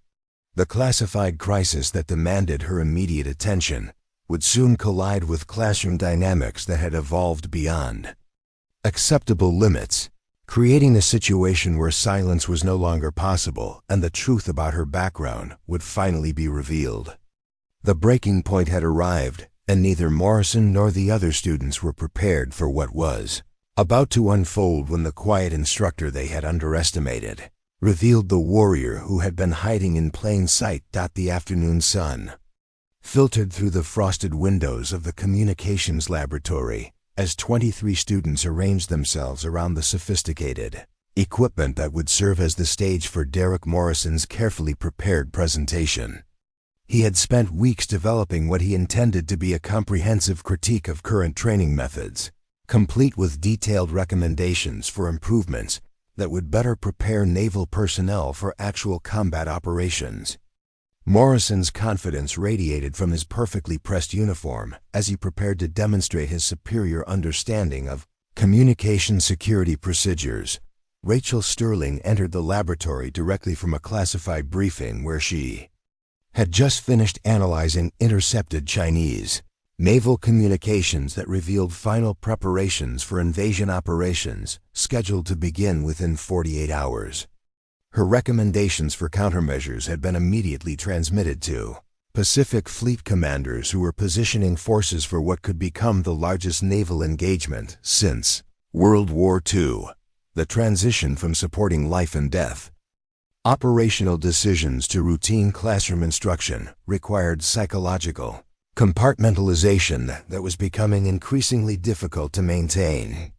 The classified crisis that demanded her immediate attention would soon collide with classroom dynamics that had evolved beyond acceptable limits, creating a situation where silence was no longer possible and the truth about her background would finally be revealed. The breaking point had arrived, and neither Morrison nor the other students were prepared for what was about to unfold when the quiet instructor they had underestimated revealed the warrior who had been hiding in plain sight. The afternoon sun filtered through the frosted windows of the communications laboratory as 23 students arranged themselves around the sophisticated equipment that would serve as the stage for Derek Morrison's carefully prepared presentation. He had spent weeks developing what he intended to be a comprehensive critique of current training methods, complete with detailed recommendations for improvements that would better prepare naval personnel for actual combat operations. Morrison's confidence radiated from his perfectly pressed uniform as he prepared to demonstrate his superior understanding of communication security procedures. Rachel Sterling entered the laboratory directly from a classified briefing where she had just finished analyzing intercepted Chinese naval communications that revealed final preparations for invasion operations scheduled to begin within 48 hours. Her recommendations for countermeasures had been immediately transmitted to Pacific Fleet commanders who were positioning forces for what could become the largest naval engagement since World War II, the transition from supporting life and death operational decisions to routine classroom instruction required psychological compartmentalization that was becoming increasingly difficult to maintain.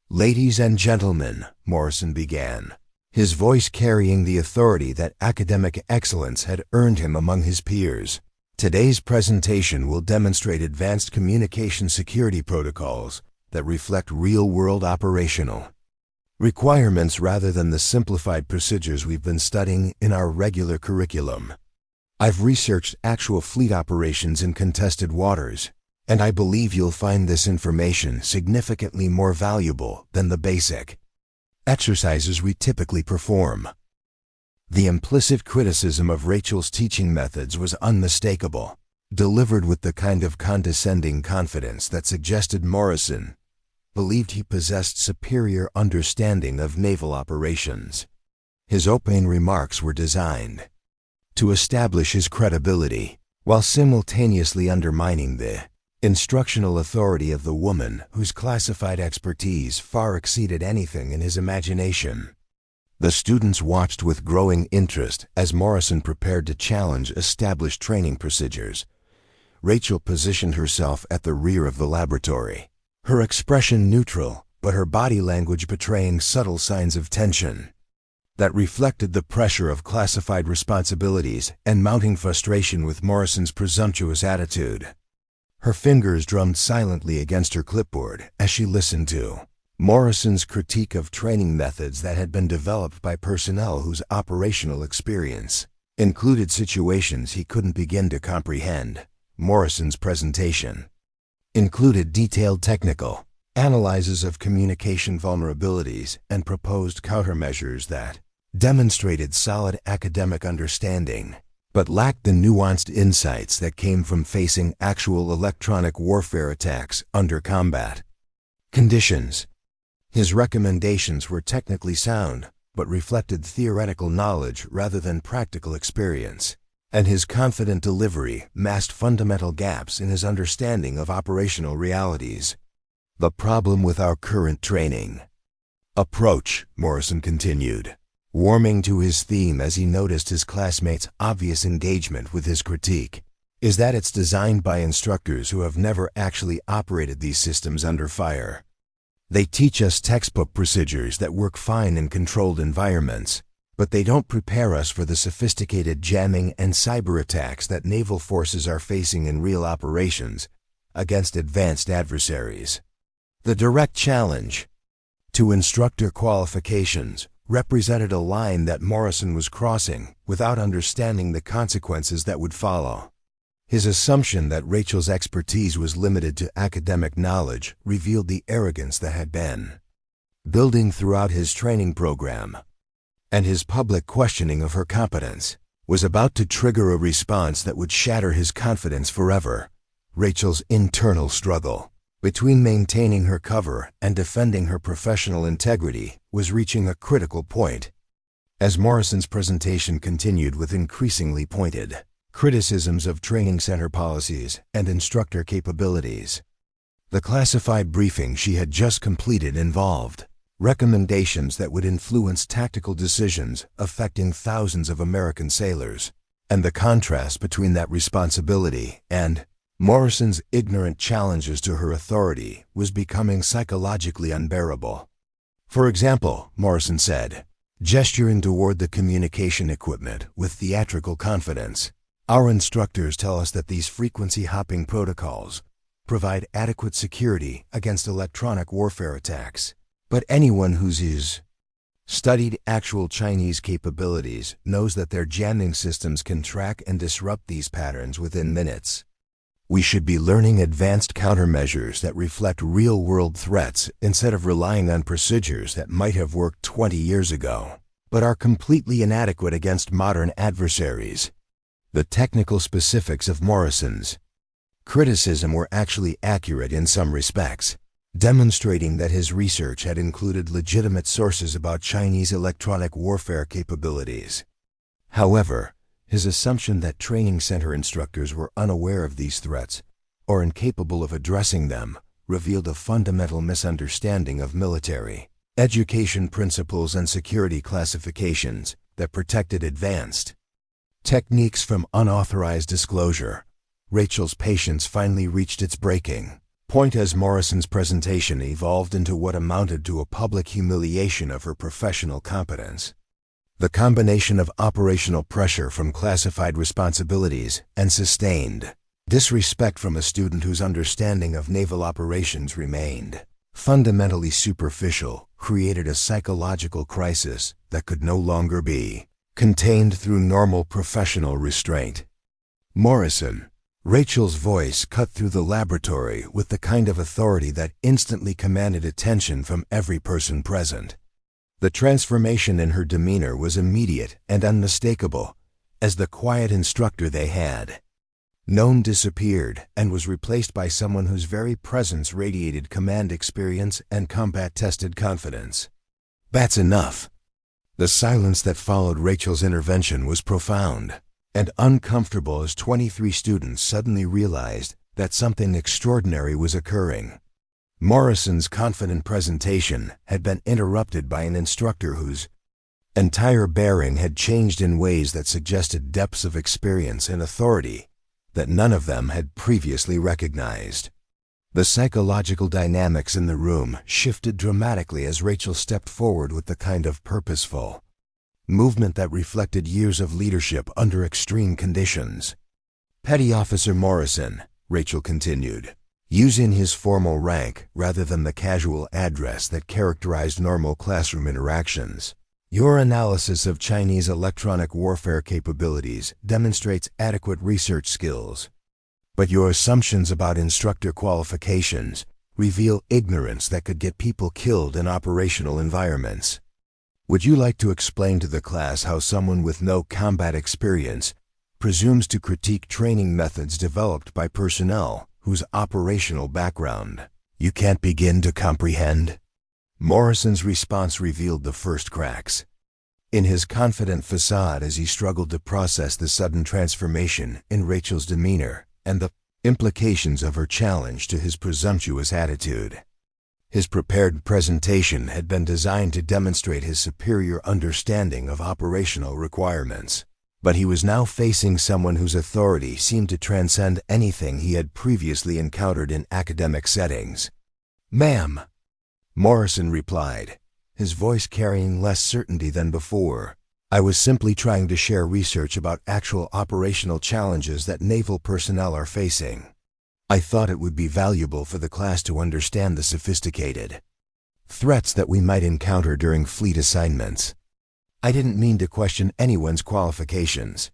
"Ladies and gentlemen," Morrison began, his voice carrying the authority that academic excellence had earned him among his peers. "Today's presentation will demonstrate advanced communication security protocols that reflect real-world operational requirements rather than the simplified procedures we've been studying in our regular curriculum. I've researched actual fleet operations in contested waters, and I believe you'll find this information significantly more valuable than the basic exercises we typically perform." The implicit criticism of Rachel's teaching methods was unmistakable, delivered with the kind of condescending confidence that suggested Morrison believed he possessed superior understanding of naval operations. His opening remarks were designed to establish his credibility, while simultaneously undermining the instructional authority of the woman whose classified expertise far exceeded anything in his imagination. The students watched with growing interest as Morrison prepared to challenge established training procedures. Rachel positioned herself at the rear of the laboratory, her expression neutral, but her body language betraying subtle signs of tension that reflected the pressure of classified responsibilities and mounting frustration with Morrison's presumptuous attitude. Her fingers drummed silently against her clipboard as she listened to Morrison's critique of training methods that had been developed by personnel whose operational experience included situations he couldn't begin to comprehend. Morrison's presentation included detailed technical analyses of communication vulnerabilities and proposed countermeasures that demonstrated solid academic understanding, but lacked the nuanced insights that came from facing actual electronic warfare attacks under combat conditions. His recommendations were technically sound, but reflected theoretical knowledge rather than practical experience, and his confident delivery masked fundamental gaps in his understanding of operational realities. "The problem with our current training approach," Morrison continued, warming to his theme as he noticed his classmates' obvious engagement with his critique, "is that it's designed by instructors who have never actually operated these systems under fire. They teach us textbook procedures that work fine in controlled environments, but they don't prepare us for the sophisticated jamming and cyber attacks that naval forces are facing in real operations against advanced adversaries." The direct challenge to instructor qualifications represented a line that Morrison was crossing without understanding the consequences that would follow. His assumption that Rachel's expertise was limited to academic knowledge revealed the arrogance that had been building throughout his training program, and his public questioning of her competence was about to trigger a response that would shatter his confidence forever. Rachel's internal struggle between maintaining her cover and defending her professional integrity was reaching a critical point. As Morrison's presentation continued with increasingly pointed criticisms of training center policies and instructor capabilities, the classified briefing she had just completed involved recommendations that would influence tactical decisions affecting thousands of American sailors, and the contrast between that responsibility and Morrison's ignorant challenges to her authority was becoming psychologically unbearable. For example, Morrison said, gesturing toward the communication equipment with theatrical confidence, our instructors tell us that these frequency-hopping protocols provide adequate security against electronic warfare attacks. But anyone who's studied actual Chinese capabilities knows that their jamming systems can track and disrupt these patterns within minutes. We should be learning advanced countermeasures that reflect real-world threats instead of relying on procedures that might have worked 20 years ago, but are completely inadequate against modern adversaries. The technical specifics of Morrison's criticism were actually accurate in some respects, demonstrating that his research had included legitimate sources about Chinese electronic warfare capabilities. However, his assumption that training center instructors were unaware of these threats or incapable of addressing them revealed a fundamental misunderstanding of military education principles and security classifications that protected advanced techniques from unauthorized disclosure. Rachel's patience finally reached its breaking point as Morrison's presentation evolved into what amounted to a public humiliation of her professional competence. The combination of operational pressure from classified responsibilities and sustained disrespect from a student whose understanding of naval operations remained fundamentally superficial created a psychological crisis that could no longer be contained through normal professional restraint. Morrison, Rachel's voice cut through the laboratory with the kind of authority that instantly commanded attention from every person present. The transformation in her demeanor was immediate and unmistakable, as the quiet instructor they had known disappeared and was replaced by someone whose very presence radiated command experience and combat-tested confidence. That's enough. The silence that followed Rachel's intervention was profound and uncomfortable as 23 students suddenly realized that something extraordinary was occurring. Morrison's confident presentation had been interrupted by an instructor whose entire bearing had changed in ways that suggested depths of experience and authority that none of them had previously recognized. The psychological dynamics in the room shifted dramatically as Rachel stepped forward with the kind of purposeful movement that reflected years of leadership under extreme conditions. Petty Officer Morrison, Rachel continued, using his formal rank rather than the casual address that characterized normal classroom interactions. Your analysis of Chinese electronic warfare capabilities demonstrates adequate research skills, but your assumptions about instructor qualifications reveal ignorance that could get people killed in operational environments. Would you like to explain to the class how someone with no combat experience presumes to critique training methods developed by personnel whose operational background you can't begin to comprehend? Morrison's response revealed the first cracks in his confident facade as he struggled to process the sudden transformation in Rachel's demeanor and the implications of her challenge to his presumptuous attitude. His prepared presentation had been designed to demonstrate his superior understanding of operational requirements, but he was now facing someone whose authority seemed to transcend anything he had previously encountered in academic settings. "Ma'am," Morrison replied, his voice carrying less certainty than before, "I was simply trying to share research about actual operational challenges that naval personnel are facing. I thought it would be valuable for the class to understand the sophisticated threats that we might encounter during fleet assignments. I didn't mean to question anyone's qualifications."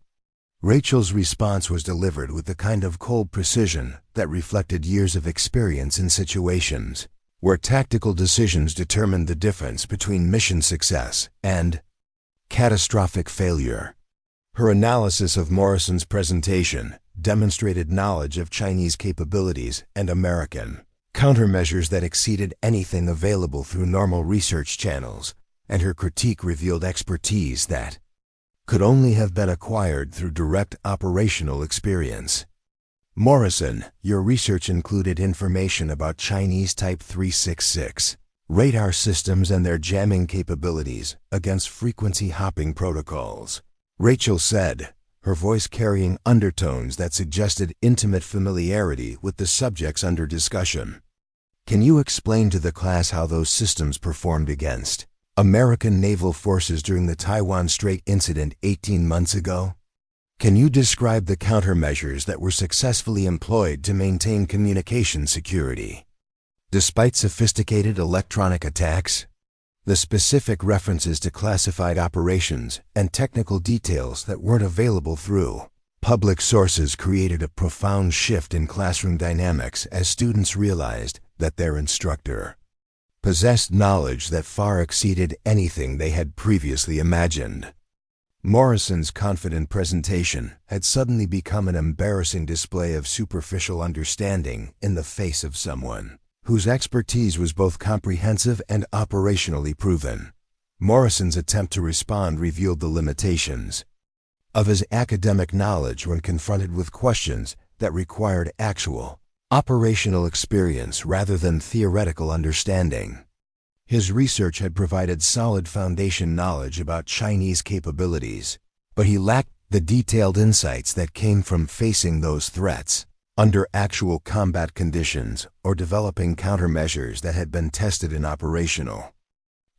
Rachel's response was delivered with the kind of cold precision that reflected years of experience in situations where tactical decisions determined the difference between mission success and catastrophic failure. Her analysis of Morrison's presentation demonstrated knowledge of Chinese capabilities and American countermeasures that exceeded anything available through normal research channels, and her critique revealed expertise that could only have been acquired through direct operational experience. "Morrison, your research included information about Chinese Type 366 radar systems and their jamming capabilities against frequency-hopping protocols," Rachel said, her voice carrying undertones that suggested intimate familiarity with the subjects under discussion. Can you explain to the class how those systems performed against American naval forces during the Taiwan Strait incident 18 months ago? Can you describe the countermeasures that were successfully employed to maintain communication security? Despite sophisticated electronic attacks, the specific references to classified operations and technical details that weren't available through public sources created a profound shift in classroom dynamics as students realized that their instructor possessed knowledge that far exceeded anything they had previously imagined. Morrison's confident presentation had suddenly become an embarrassing display of superficial understanding in the face of someone whose expertise was both comprehensive and operationally proven. Morrison's attempt to respond revealed the limitations of his academic knowledge when confronted with questions that required actual, operational experience rather than theoretical understanding. His research had provided solid foundation knowledge about Chinese capabilities, but he lacked the detailed insights that came from facing those threats under actual combat conditions or developing countermeasures that had been tested in operational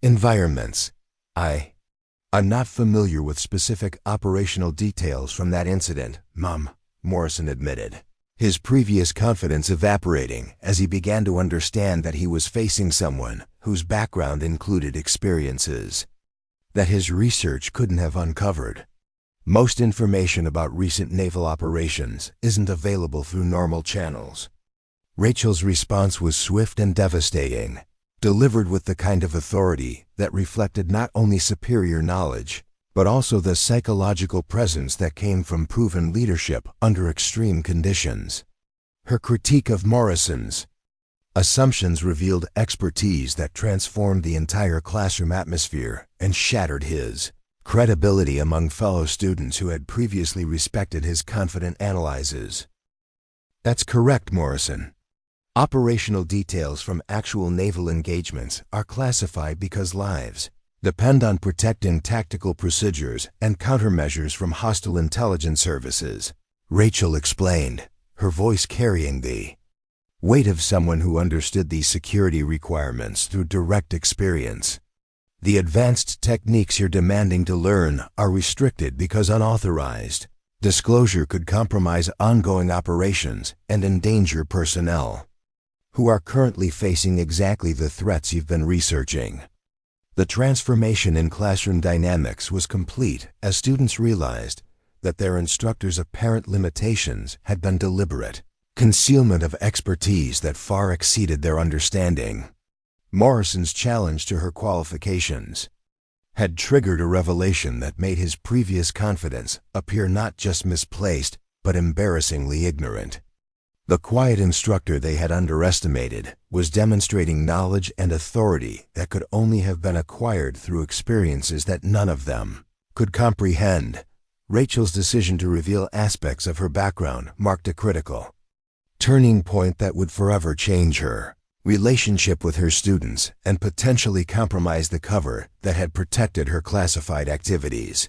environments. I'm not familiar with specific operational details from that incident, Mom, Morrison admitted, his previous confidence evaporating as he began to understand that he was facing someone whose background included experiences that his research couldn't have uncovered. Most information about recent naval operations isn't available through normal channels. Rachel's response was swift and devastating, delivered with the kind of authority that reflected not only superior knowledge, but also the psychological presence that came from proven leadership under extreme conditions. Her critique of Morrison's assumptions revealed expertise that transformed the entire classroom atmosphere and shattered his credibility among fellow students who had previously respected his confident analyses. That's correct, Morrison. Operational details from actual naval engagements are classified because lives depend on protecting tactical procedures and countermeasures from hostile intelligence services, Rachel explained, her voice carrying the weight of someone who understood these security requirements through direct experience. The advanced techniques you're demanding to learn are restricted because unauthorized disclosure could compromise ongoing operations and endanger personnel who are currently facing exactly the threats you've been researching. The transformation in classroom dynamics was complete as students realized that their instructor's apparent limitations had been deliberate concealment of expertise that far exceeded their understanding. Morrison's challenge to her qualifications had triggered a revelation that made his previous confidence appear not just misplaced, but embarrassingly ignorant. The quiet instructor they had underestimated was demonstrating knowledge and authority that could only have been acquired through experiences that none of them could comprehend. Rachel's decision to reveal aspects of her background marked a critical turning point that would forever change her relationship with her students and potentially compromise the cover that had protected her classified activities.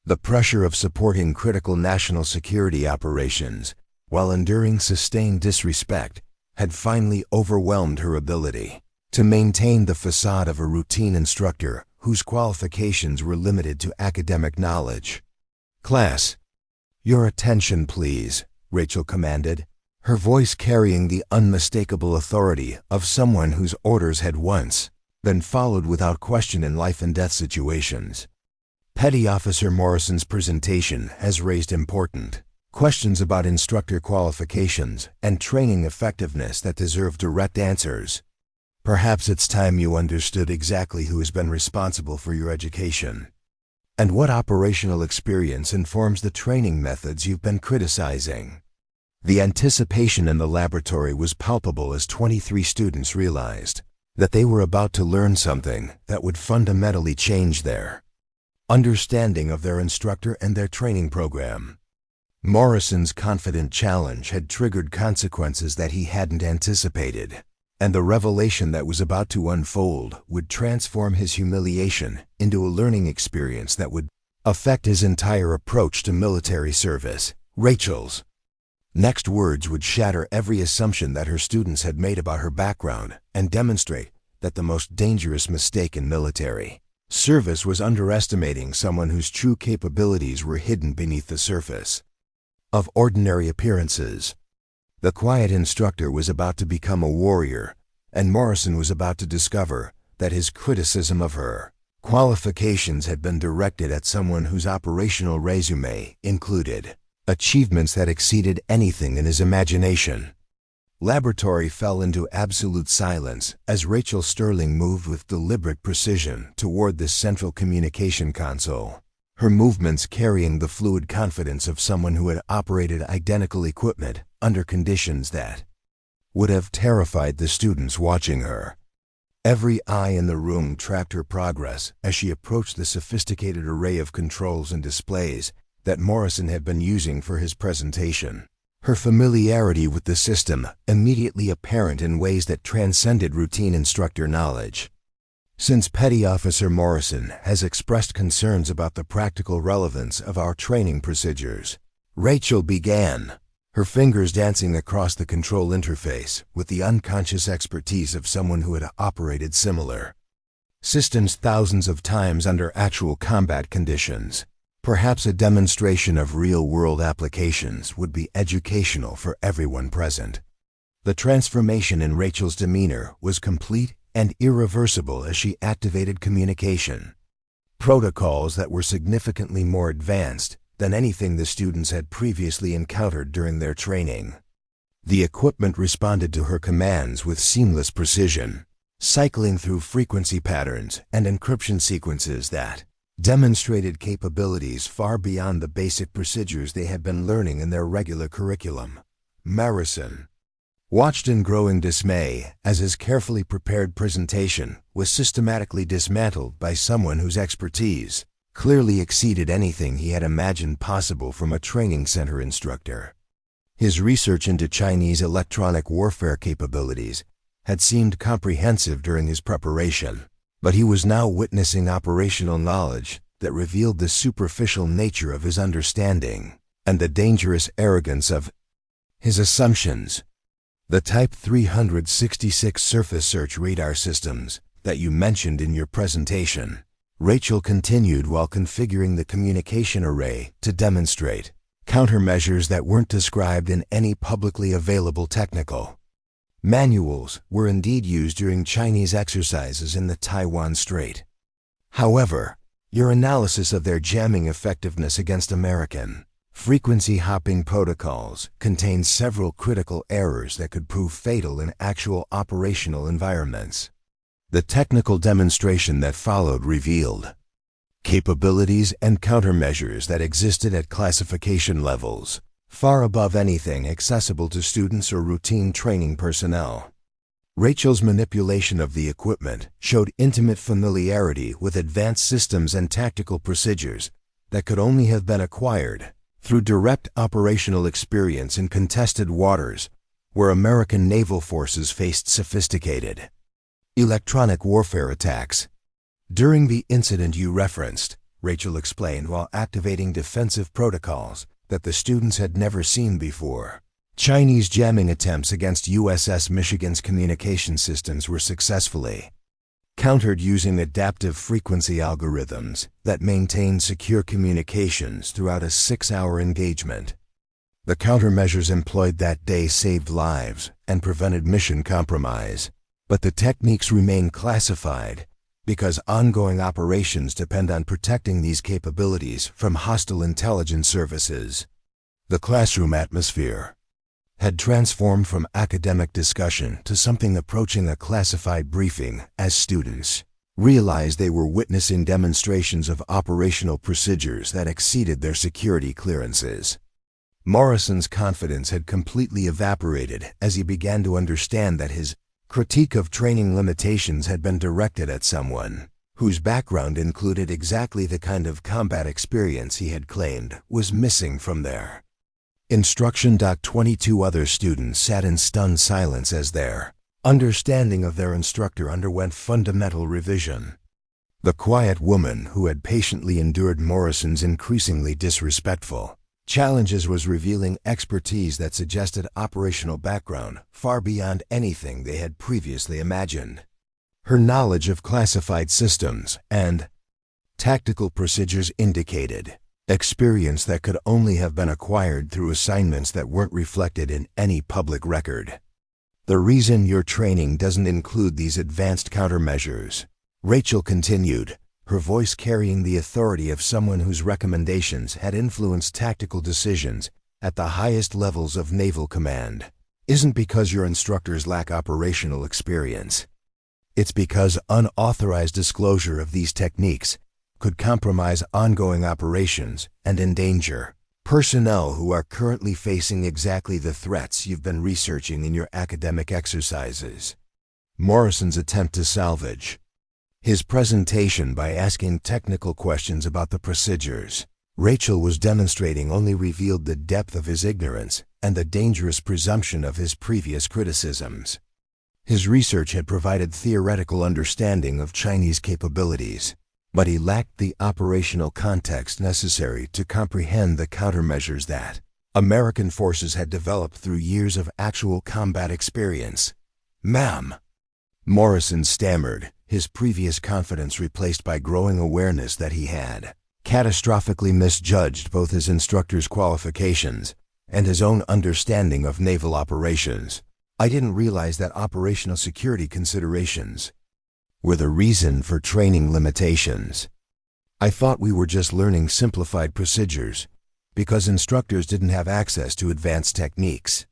The pressure of supporting critical national security operations while enduring sustained disrespect had finally overwhelmed her ability to maintain the facade of a routine instructor whose qualifications were limited to academic knowledge. "Class, your attention please," Rachel commanded, her voice carrying the unmistakable authority of someone whose orders had once been followed without question in life-and-death situations. Petty Officer Morrison's presentation has raised important questions about instructor qualifications and training effectiveness that deserve direct answers. Perhaps it's time you understood exactly who has been responsible for your education and what operational experience informs the training methods you've been criticizing. The anticipation in the laboratory was palpable as 23 students realized that they were about to learn something that would fundamentally change their understanding of their instructor and their training program. Morrison's confident challenge had triggered consequences that he hadn't anticipated, and the revelation that was about to unfold would transform his humiliation into a learning experience that would affect his entire approach to military service. Rachel's Next words would shatter every assumption that her students had made about her background and demonstrate that the most dangerous mistake in military service was underestimating someone whose true capabilities were hidden beneath the surface of ordinary appearances. The quiet instructor was about to become a warrior, and Morrison was about to discover that his criticism of her qualifications had been directed at someone whose operational resume included achievements that exceeded anything in his imagination. Laboratory fell into absolute silence as Rachel Sterling moved with deliberate precision toward the central communication console, her movements carrying the fluid confidence of someone who had operated identical equipment under conditions that would have terrified the students watching her. Every eye in the room tracked her progress as she approached the sophisticated array of controls and displays that Morrison had been using for his presentation, her familiarity with the system immediately apparent in ways that transcended routine instructor knowledge. Since Petty Officer Morrison has expressed concerns about the practical relevance of our training procedures, Rachel began, her fingers dancing across the control interface with the unconscious expertise of someone who had operated similar systems thousands of times under actual combat conditions. Perhaps a demonstration of real-world applications would be educational for everyone present. The transformation in Rachel's demeanor was complete and irreversible as she activated communication protocols that were significantly more advanced than anything the students had previously encountered during their training. The equipment responded to her commands with seamless precision, cycling through frequency patterns and encryption sequences that demonstrated capabilities far beyond the basic procedures they had been learning in their regular curriculum. Morrison watched in growing dismay as his carefully prepared presentation was systematically dismantled by someone whose expertise clearly exceeded anything he had imagined possible from a training center instructor. His research into Chinese electronic warfare capabilities had seemed comprehensive during his preparation, but he was now witnessing operational knowledge that revealed the superficial nature of his understanding and the dangerous arrogance of his assumptions. The Type 366 surface search radar systems that you mentioned in your presentation, Rachel continued while configuring the communication array to demonstrate countermeasures that weren't described in any publicly available technical manuals were indeed used during Chinese exercises in the Taiwan Strait. However, your analysis of their jamming effectiveness against American frequency hopping protocols contains several critical errors that could prove fatal in actual operational environments. The technical demonstration that followed revealed capabilities and countermeasures that existed at classification levels far above anything accessible to students or routine training personnel. Rachel's manipulation of the equipment showed intimate familiarity with advanced systems and tactical procedures that could only have been acquired through direct operational experience in contested waters where American naval forces faced sophisticated electronic warfare attacks. During the incident you referenced, Rachel explained while activating defensive protocols that the students had never seen before, Chinese jamming attempts against USS Michigan's communication systems were successfully countered using adaptive frequency algorithms that maintained secure communications throughout a 6-hour engagement. The countermeasures employed that day saved lives and prevented mission compromise, but the techniques remain classified because ongoing operations depend on protecting these capabilities from hostile intelligence services. The classroom atmosphere had transformed from academic discussion to something approaching a classified briefing as students realized they were witnessing demonstrations of operational procedures that exceeded their security clearances. Morrison's confidence had completely evaporated as he began to understand that his critique of training limitations had been directed at someone whose background included exactly the kind of combat experience he had claimed was missing from their instruction. 22 other students sat in stunned silence as their understanding of their instructor underwent fundamental revision. The quiet woman who had patiently endured Morrison's increasingly disrespectful Challenges was revealing expertise that suggested operational background far beyond anything they had previously imagined. Her knowledge of classified systems and tactical procedures indicated experience that could only have been acquired through assignments that weren't reflected in any public record. The reason your training doesn't include these advanced countermeasures, Rachel continued, her voice carrying the authority of someone whose recommendations had influenced tactical decisions at the highest levels of naval command, isn't because your instructors lack operational experience. It's because unauthorized disclosure of these techniques could compromise ongoing operations and endanger personnel who are currently facing exactly the threats you've been researching in your academic exercises. Morrison's attempt to salvage his presentation by asking technical questions about the procedures Rachel was demonstrating only revealed the depth of his ignorance and the dangerous presumption of his previous criticisms. His research had provided theoretical understanding of Chinese capabilities, but he lacked the operational context necessary to comprehend the countermeasures that American forces had developed through years of actual combat experience. "Ma'am," Morrison stammered, his previous confidence replaced by growing awareness that he had catastrophically misjudged both his instructor's qualifications and his own understanding of naval operations. "I didn't realize that operational security considerations were the reason for training limitations. I thought we were just learning simplified procedures because instructors didn't have access to advanced techniques."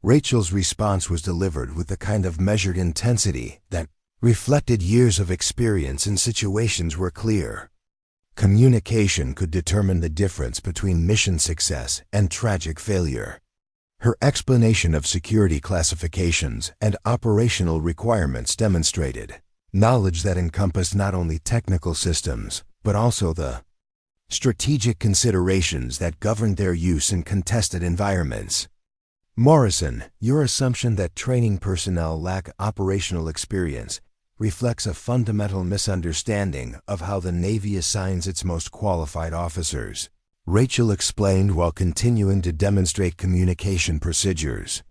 Rachel's response was delivered with the kind of measured intensity that reflected years of experience in situations where clear communication could determine the difference between mission success and tragic failure. Her explanation of security classifications and operational requirements demonstrated knowledge that encompassed not only technical systems, but also the strategic considerations that governed their use in contested environments. "Morrison, your assumption that training personnel lack operational experience reflects a fundamental misunderstanding of how the Navy assigns its most qualified officers," Rachel explained while continuing to demonstrate communication procedures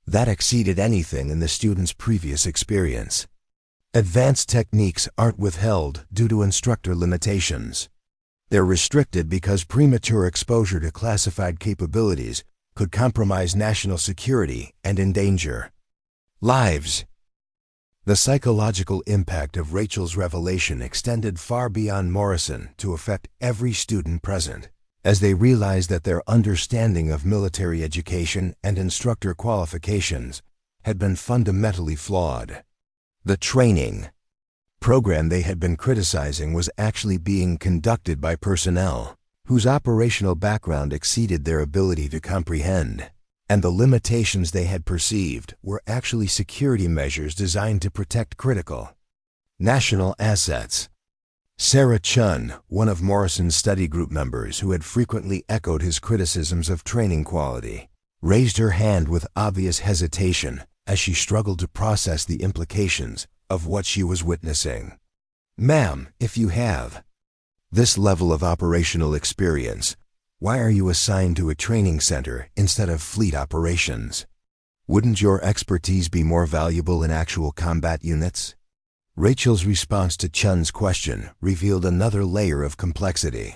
that exceeded anything in the student's previous experience. Advanced techniques aren't withheld due to instructor limitations. They're restricted because premature exposure to classified capabilities could compromise national security and endanger lives. The psychological impact of Rachel's revelation extended far beyond Morrison to affect every student present, as they realized that their understanding of military education and instructor qualifications had been fundamentally flawed. The training program they had been criticizing was actually being conducted by personnel whose operational background exceeded their ability to comprehend, and the limitations they had perceived were actually security measures designed to protect critical national assets. Sarah Chun, one of Morrison's study group members who had frequently echoed his criticisms of training quality, raised her hand with obvious hesitation as she struggled to process the implications of what she was witnessing. "Ma'am, if you have this level of operational experience, why are you assigned to a training center instead of fleet operations? Wouldn't your expertise be more valuable in actual combat units?" Rachel's response to Chun's question revealed another layer of complexity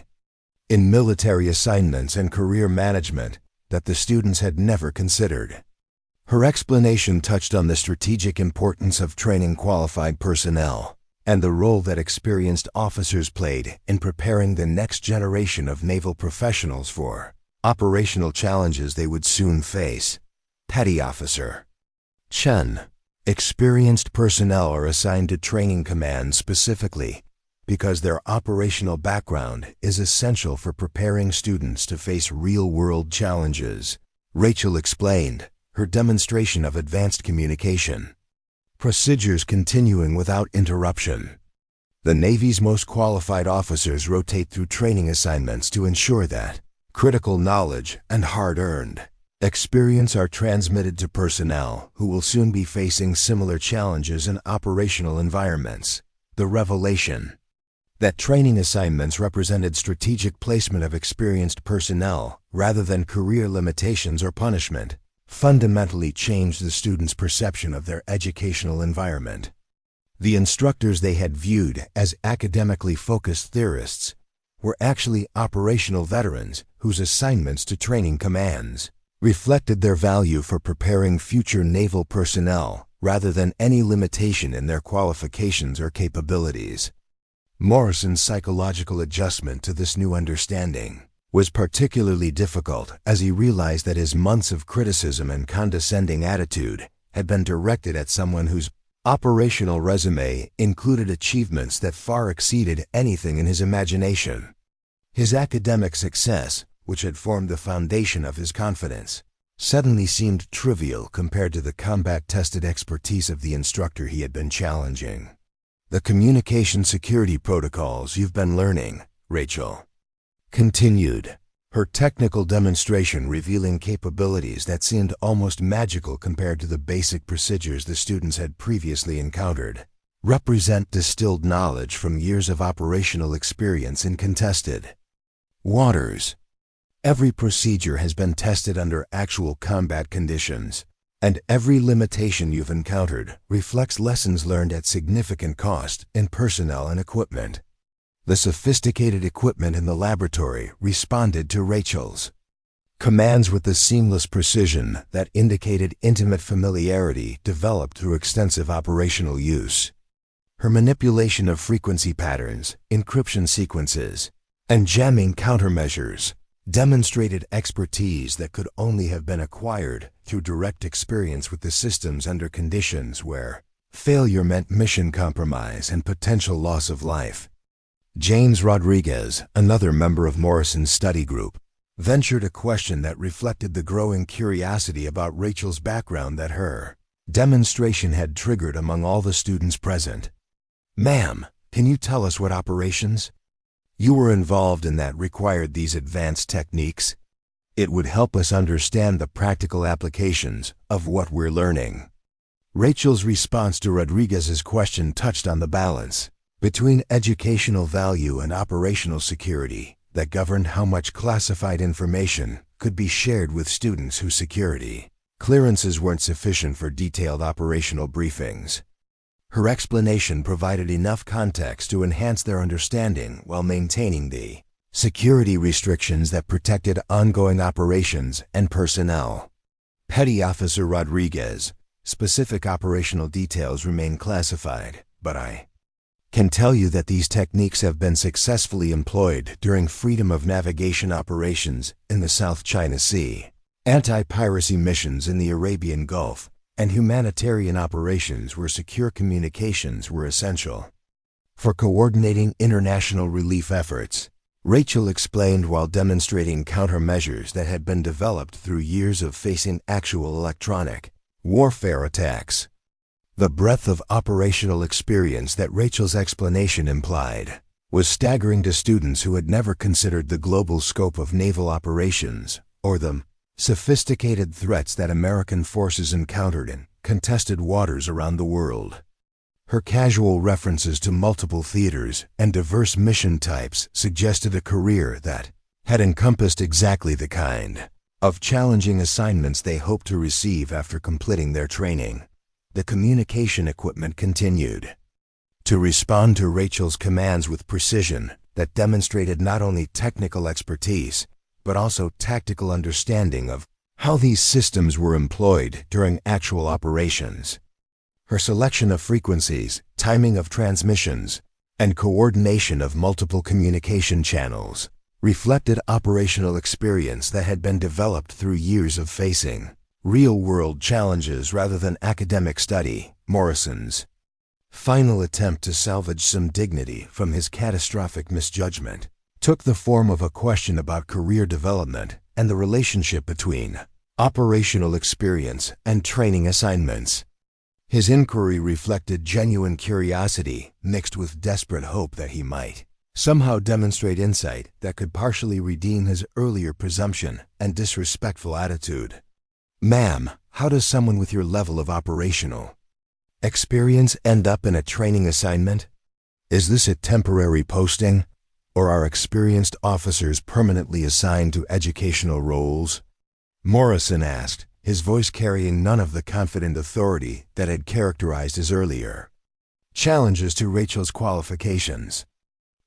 in military assignments and career management that the students had never considered. Her explanation touched on the strategic importance of training qualified personnel and the role that experienced officers played in preparing the next generation of naval professionals for operational challenges they would soon face. Petty Officer Chun. Experienced personnel are assigned to training commands specifically because their operational background is essential for preparing students to face real-world challenges, Rachel explained, her demonstration of advanced communication procedures continuing without interruption. The Navy's most qualified officers rotate through training assignments to ensure that critical knowledge and hard-earned experience are transmitted to personnel who will soon be facing similar challenges in operational environments. The revelation that training assignments represented strategic placement of experienced personnel rather than career limitations or punishment, fundamentally changed the students' perception of their educational environment. The instructors they had viewed as academically focused theorists were actually operational veterans whose assignments to training commands reflected their value for preparing future naval personnel rather than any limitation in their qualifications or capabilities. Morrison's psychological adjustment to this new understanding was particularly difficult as he realized that his months of criticism and condescending attitude had been directed at someone whose operational resume included achievements that far exceeded anything in his imagination. His academic success, which had formed the foundation of his confidence, suddenly seemed trivial compared to the combat-tested expertise of the instructor he had been challenging. "The communication security protocols you've been learning," Rachel continued, her technical demonstration revealing capabilities that seemed almost magical compared to the basic procedures the students had previously encountered, "represent distilled knowledge from years of operational experience in contested waters. Every procedure has been tested under actual combat conditions, and every limitation you've encountered reflects lessons learned at significant cost in personnel and equipment." The sophisticated equipment in the laboratory responded to Rachel's commands with the seamless precision that indicated intimate familiarity developed through extensive operational use. Her manipulation of frequency patterns, encryption sequences, and jamming countermeasures demonstrated expertise that could only have been acquired through direct experience with the systems under conditions where failure meant mission compromise and potential loss of life. James Rodriguez, another member of Morrison's study group, ventured a question that reflected the growing curiosity about Rachel's background that her demonstration had triggered among all the students present. "Ma'am, can you tell us what operations you were involved in that required these advanced techniques? It would help us understand the practical applications of what we're learning." Rachel's response to Rodriguez's question touched on the balance between educational value and operational security that governed how much classified information could be shared with students whose security clearances weren't sufficient for detailed operational briefings. Her explanation provided enough context to enhance their understanding while maintaining the security restrictions that protected ongoing operations and personnel. Petty Officer Rodriguez, specific operational details remain classified, but I can tell you that these techniques have been successfully employed during freedom of navigation operations in the South China Sea, anti-piracy missions in the Arabian Gulf, and humanitarian operations where secure communications were essential. For coordinating international relief efforts, Rachel explained while demonstrating countermeasures that had been developed through years of facing actual electronic warfare attacks. The breadth of operational experience that Rachel's explanation implied was staggering to students who had never considered the global scope of naval operations or the sophisticated threats that American forces encountered in contested waters around the world. Her casual references to multiple theaters and diverse mission types suggested a career that had encompassed exactly the kind of challenging assignments they hoped to receive after completing their training. The communication equipment continued to respond to Rachel's commands with precision that demonstrated not only technical expertise, but also tactical understanding of how these systems were employed during actual operations. Her selection of frequencies, timing of transmissions, and coordination of multiple communication channels reflected operational experience that had been developed through years of facing real-world challenges rather than academic study. Morrison's final attempt to salvage some dignity from his catastrophic misjudgment took the form of a question about career development and the relationship between operational experience and training assignments. His inquiry reflected genuine curiosity mixed with desperate hope that he might somehow demonstrate insight that could partially redeem his earlier presumption and disrespectful attitude. "Ma'am, how does someone with your level of operational experience end up in a training assignment?" Is this a temporary posting, or are experienced officers permanently assigned to educational roles? Morrison asked, his voice carrying none of the confident authority that had characterized his earlier challenges to Rachel's qualifications.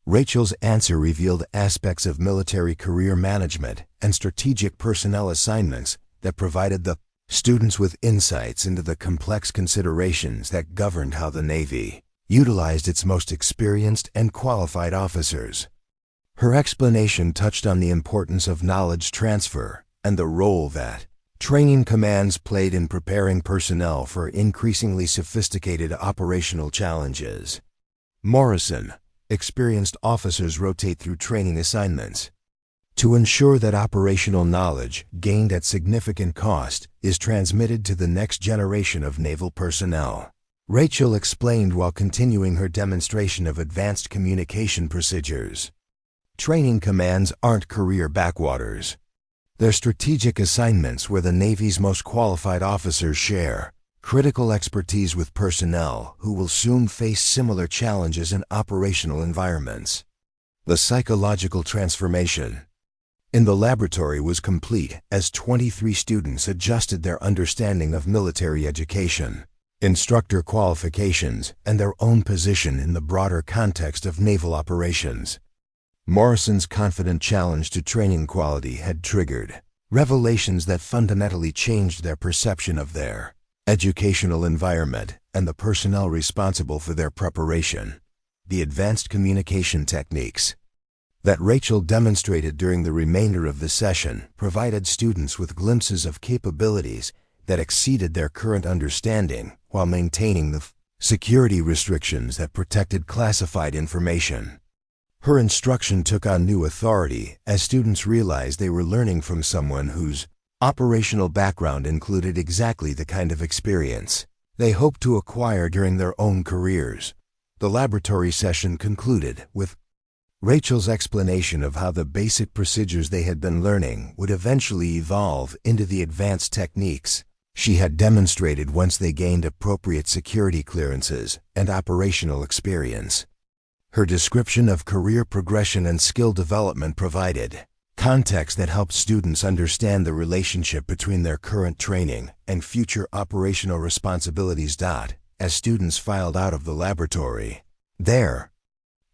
Rachel's answer revealed aspects of military career management and strategic personnel assignments that provided the students with insights into the complex considerations that governed how the Navy utilized its most experienced and qualified officers. Her explanation touched on the importance of knowledge transfer and the role that training commands played in preparing personnel for increasingly sophisticated operational challenges. Morrison, experienced officers rotate through training assignments to ensure that operational knowledge gained at significant cost is transmitted to the next generation of naval personnel. Rachel explained while continuing her demonstration of advanced communication procedures. Training commands aren't career backwaters. They're strategic assignments where the Navy's most qualified officers share critical expertise with personnel who will soon face similar challenges in operational environments. The psychological transformation in the laboratory was complete as 23 students adjusted their understanding of military education, instructor qualifications, and their own position in the broader context of naval operations. Morrison's confident challenge to training quality had triggered revelations that fundamentally changed their perception of their educational environment and the personnel responsible for their preparation. The advanced communication techniques that Rachel demonstrated during the remainder of the session provided students with glimpses of capabilities that exceeded their current understanding while maintaining the security restrictions that protected classified information. Her instruction took on new authority as students realized they were learning from someone whose operational background included exactly the kind of experience they hoped to acquire during their own careers. The laboratory session concluded with Rachel's explanation of how the basic procedures they had been learning would eventually evolve into the advanced techniques she had demonstrated once they gained appropriate security clearances and operational experience. Her description of career progression and skill development provided context that helped students understand the relationship between their current training and future operational responsibilities. As students filed out of the laboratory, their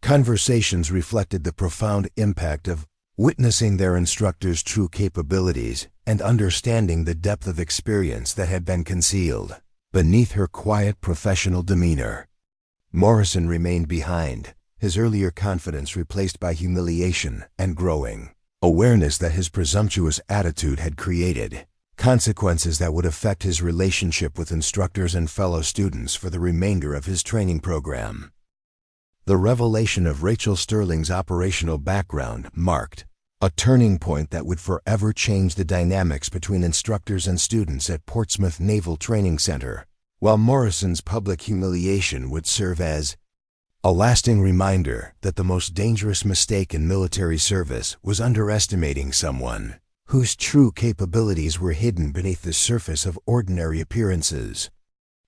conversations reflected the profound impact of witnessing their instructors' true capabilities and understanding the depth of experience that had been concealed beneath her quiet professional demeanor. Morrison remained behind, his earlier confidence replaced by humiliation and growing awareness that his presumptuous attitude had created consequences that would affect his relationship with instructors and fellow students for the remainder of his training program. The revelation of Rachel Sterling's operational background marked a turning point that would forever change the dynamics between instructors and students at Portsmouth Naval Training Center, while Morrison's public humiliation would serve as a lasting reminder that the most dangerous mistake in military service was underestimating someone whose true capabilities were hidden beneath the surface of ordinary appearances.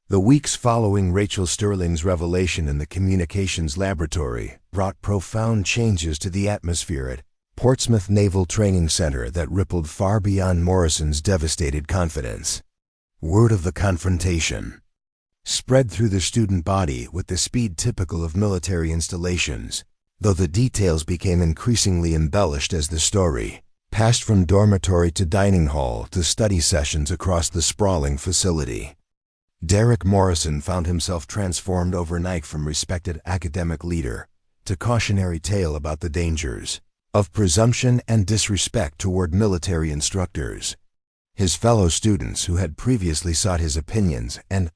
The weeks following Rachel Sterling's revelation in the communications laboratory brought profound changes to the atmosphere at Portsmouth Naval Training Center that rippled far beyond Morrison's devastated confidence. Word of the confrontation spread through the student body with the speed typical of military installations, though the details became increasingly embellished as the story passed from dormitory to dining hall to study sessions across the sprawling facility. Derek Morrison found himself transformed overnight from respected academic leader to cautionary tale about the dangers of presumption and disrespect toward military instructors. His fellow students who had previously sought his opinions and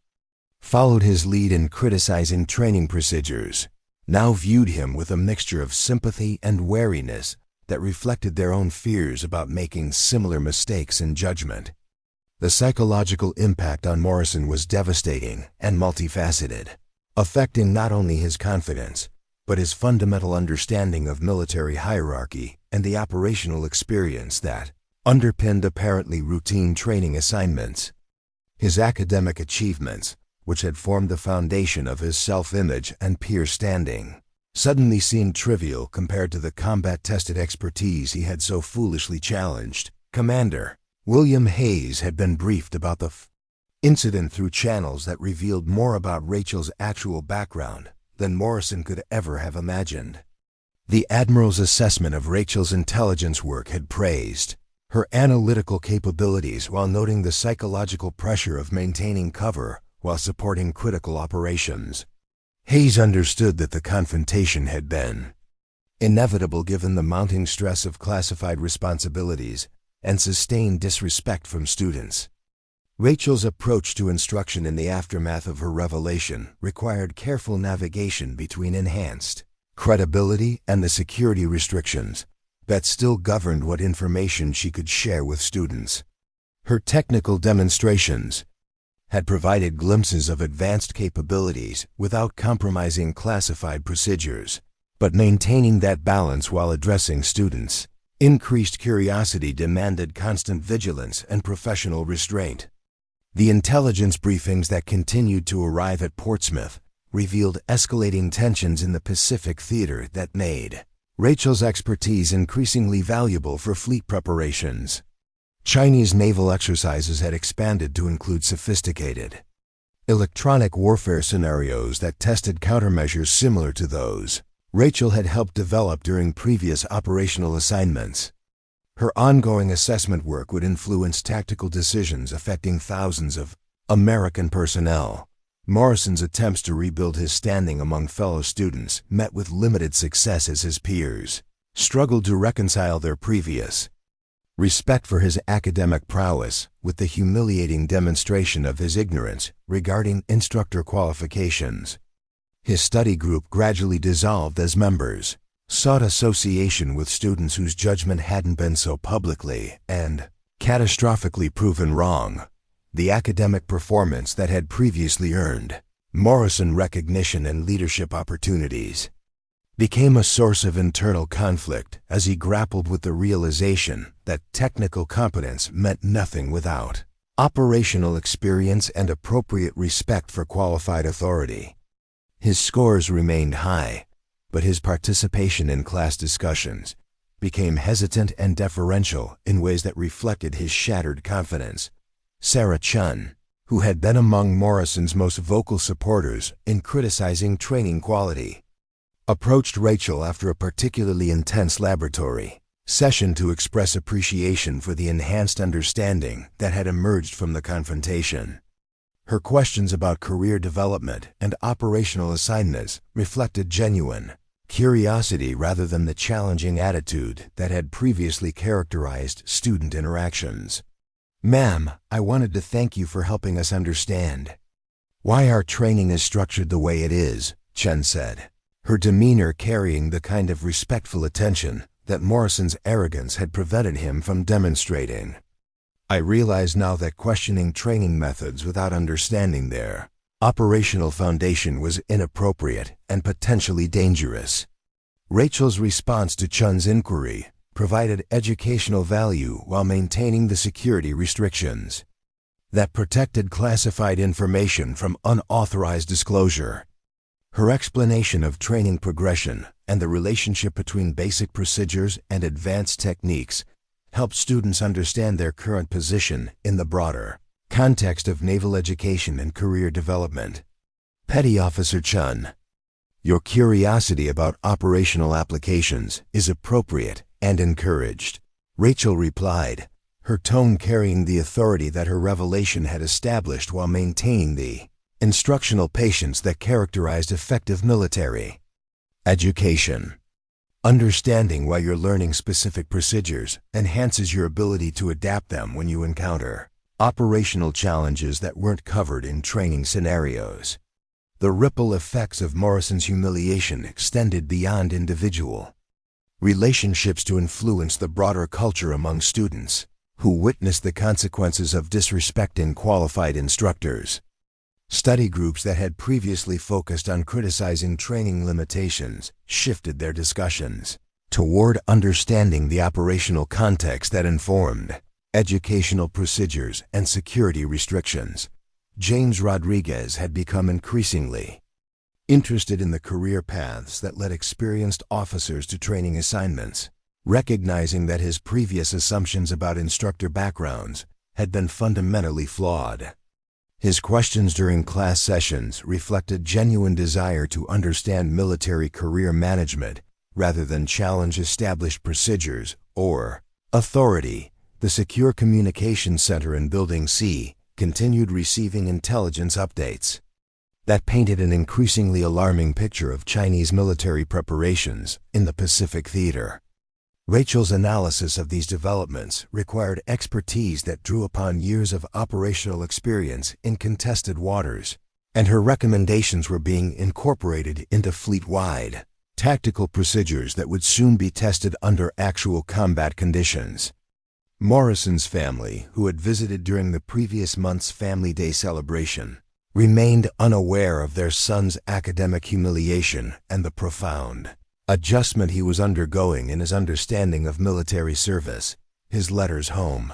followed his lead in criticizing training procedures now viewed him with a mixture of sympathy and wariness that reflected their own fears about making similar mistakes in judgment. The psychological impact on Morrison was devastating and multifaceted, affecting not only his confidence, but his fundamental understanding of military hierarchy and the operational experience that underpinned apparently routine training assignments. His academic achievements, which had formed the foundation of his self-image and peer standing, suddenly seemed trivial compared to the combat-tested expertise he had so foolishly challenged. Commander William Hayes had been briefed about the incident through channels that revealed more about Rachel's actual background than Morrison could ever have imagined. The Admiral's assessment of Rachel's intelligence work had praised her analytical capabilities while noting the psychological pressure of maintaining cover while supporting critical operations. Hayes understood that the confrontation had been inevitable given the mounting stress of classified responsibilities and sustained disrespect from students. Rachel's approach to instruction in the aftermath of her revelation required careful navigation between enhanced credibility and the security restrictions that still governed what information she could share with students. Her technical demonstrations had provided glimpses of advanced capabilities without compromising classified procedures, but maintaining that balance while addressing students' increased curiosity demanded constant vigilance and professional restraint. The intelligence briefings that continued to arrive at Portsmouth revealed escalating tensions in the Pacific theater that made Rachel's expertise increasingly valuable for fleet preparations. Chinese naval exercises had expanded to include sophisticated electronic warfare scenarios that tested countermeasures similar to those Rachel had helped develop during previous operational assignments. Her ongoing assessment work would influence tactical decisions affecting thousands of American personnel. Morrison's attempts to rebuild his standing among fellow students met with limited success as his peers struggled to reconcile their previous respect for his academic prowess with the humiliating demonstration of his ignorance regarding instructor qualifications. His study group gradually dissolved as members sought association with students whose judgment hadn't been so publicly and catastrophically proven wrong. The academic performance that had previously earned Morrison recognition and leadership opportunities became a source of internal conflict as he grappled with the realization that technical competence meant nothing without operational experience and appropriate respect for qualified authority. His scores remained high, but his participation in class discussions became hesitant and deferential in ways that reflected his shattered confidence. Sarah Chun, who had been among Morrison's most vocal supporters in criticizing training quality, approached Rachel after a particularly intense laboratory session to express appreciation for the enhanced understanding that had emerged from the confrontation. Her questions about career development and operational assignments reflected genuine curiosity rather than the challenging attitude that had previously characterized student interactions. "Ma'am, I wanted to thank you for helping us understand why our training is structured the way it is," Chen said, her demeanor carrying the kind of respectful attention that Morrison's arrogance had prevented him from demonstrating. "I realize now that questioning training methods without understanding their operational foundation was inappropriate and potentially dangerous." Rachel's response to Chun's inquiry provided educational value while maintaining the security restrictions that protected classified information from unauthorized disclosure. Her explanation of training progression and the relationship between basic procedures and advanced techniques helped students understand their current position in the broader context of naval education and career development. Petty Officer Chun, your curiosity about operational applications is appropriate and encouraged, Rachel replied, her tone carrying the authority that her revelation had established while maintaining the instructional patience that characterized effective military education. Understanding why you're learning specific procedures enhances your ability to adapt them when you encounter operational challenges that weren't covered in training scenarios. The ripple effects of Morrison's humiliation extended beyond individual relationships to influence the broader culture among students who witnessed the consequences of disrespecting qualified instructors. Study groups that had previously focused on criticizing training limitations shifted their discussions toward understanding the operational context that informed educational procedures and security restrictions. James Rodriguez had become increasingly interested in the career paths that led experienced officers to training assignments, recognizing that his previous assumptions about instructor backgrounds had been fundamentally flawed. His questions during class sessions reflected genuine desire to understand military career management rather than challenge established procedures or authority. The Secure Communications Center in Building C continued receiving intelligence updates that painted an increasingly alarming picture of Chinese military preparations in the Pacific Theater. Rachel's analysis of these developments required expertise that drew upon years of operational experience in contested waters, and her recommendations were being incorporated into fleet-wide tactical procedures that would soon be tested under actual combat conditions. Morrison's family, who had visited during the previous month's Family Day celebration, remained unaware of their son's academic humiliation and the profound adjustment he was undergoing in his understanding of military service. His letters home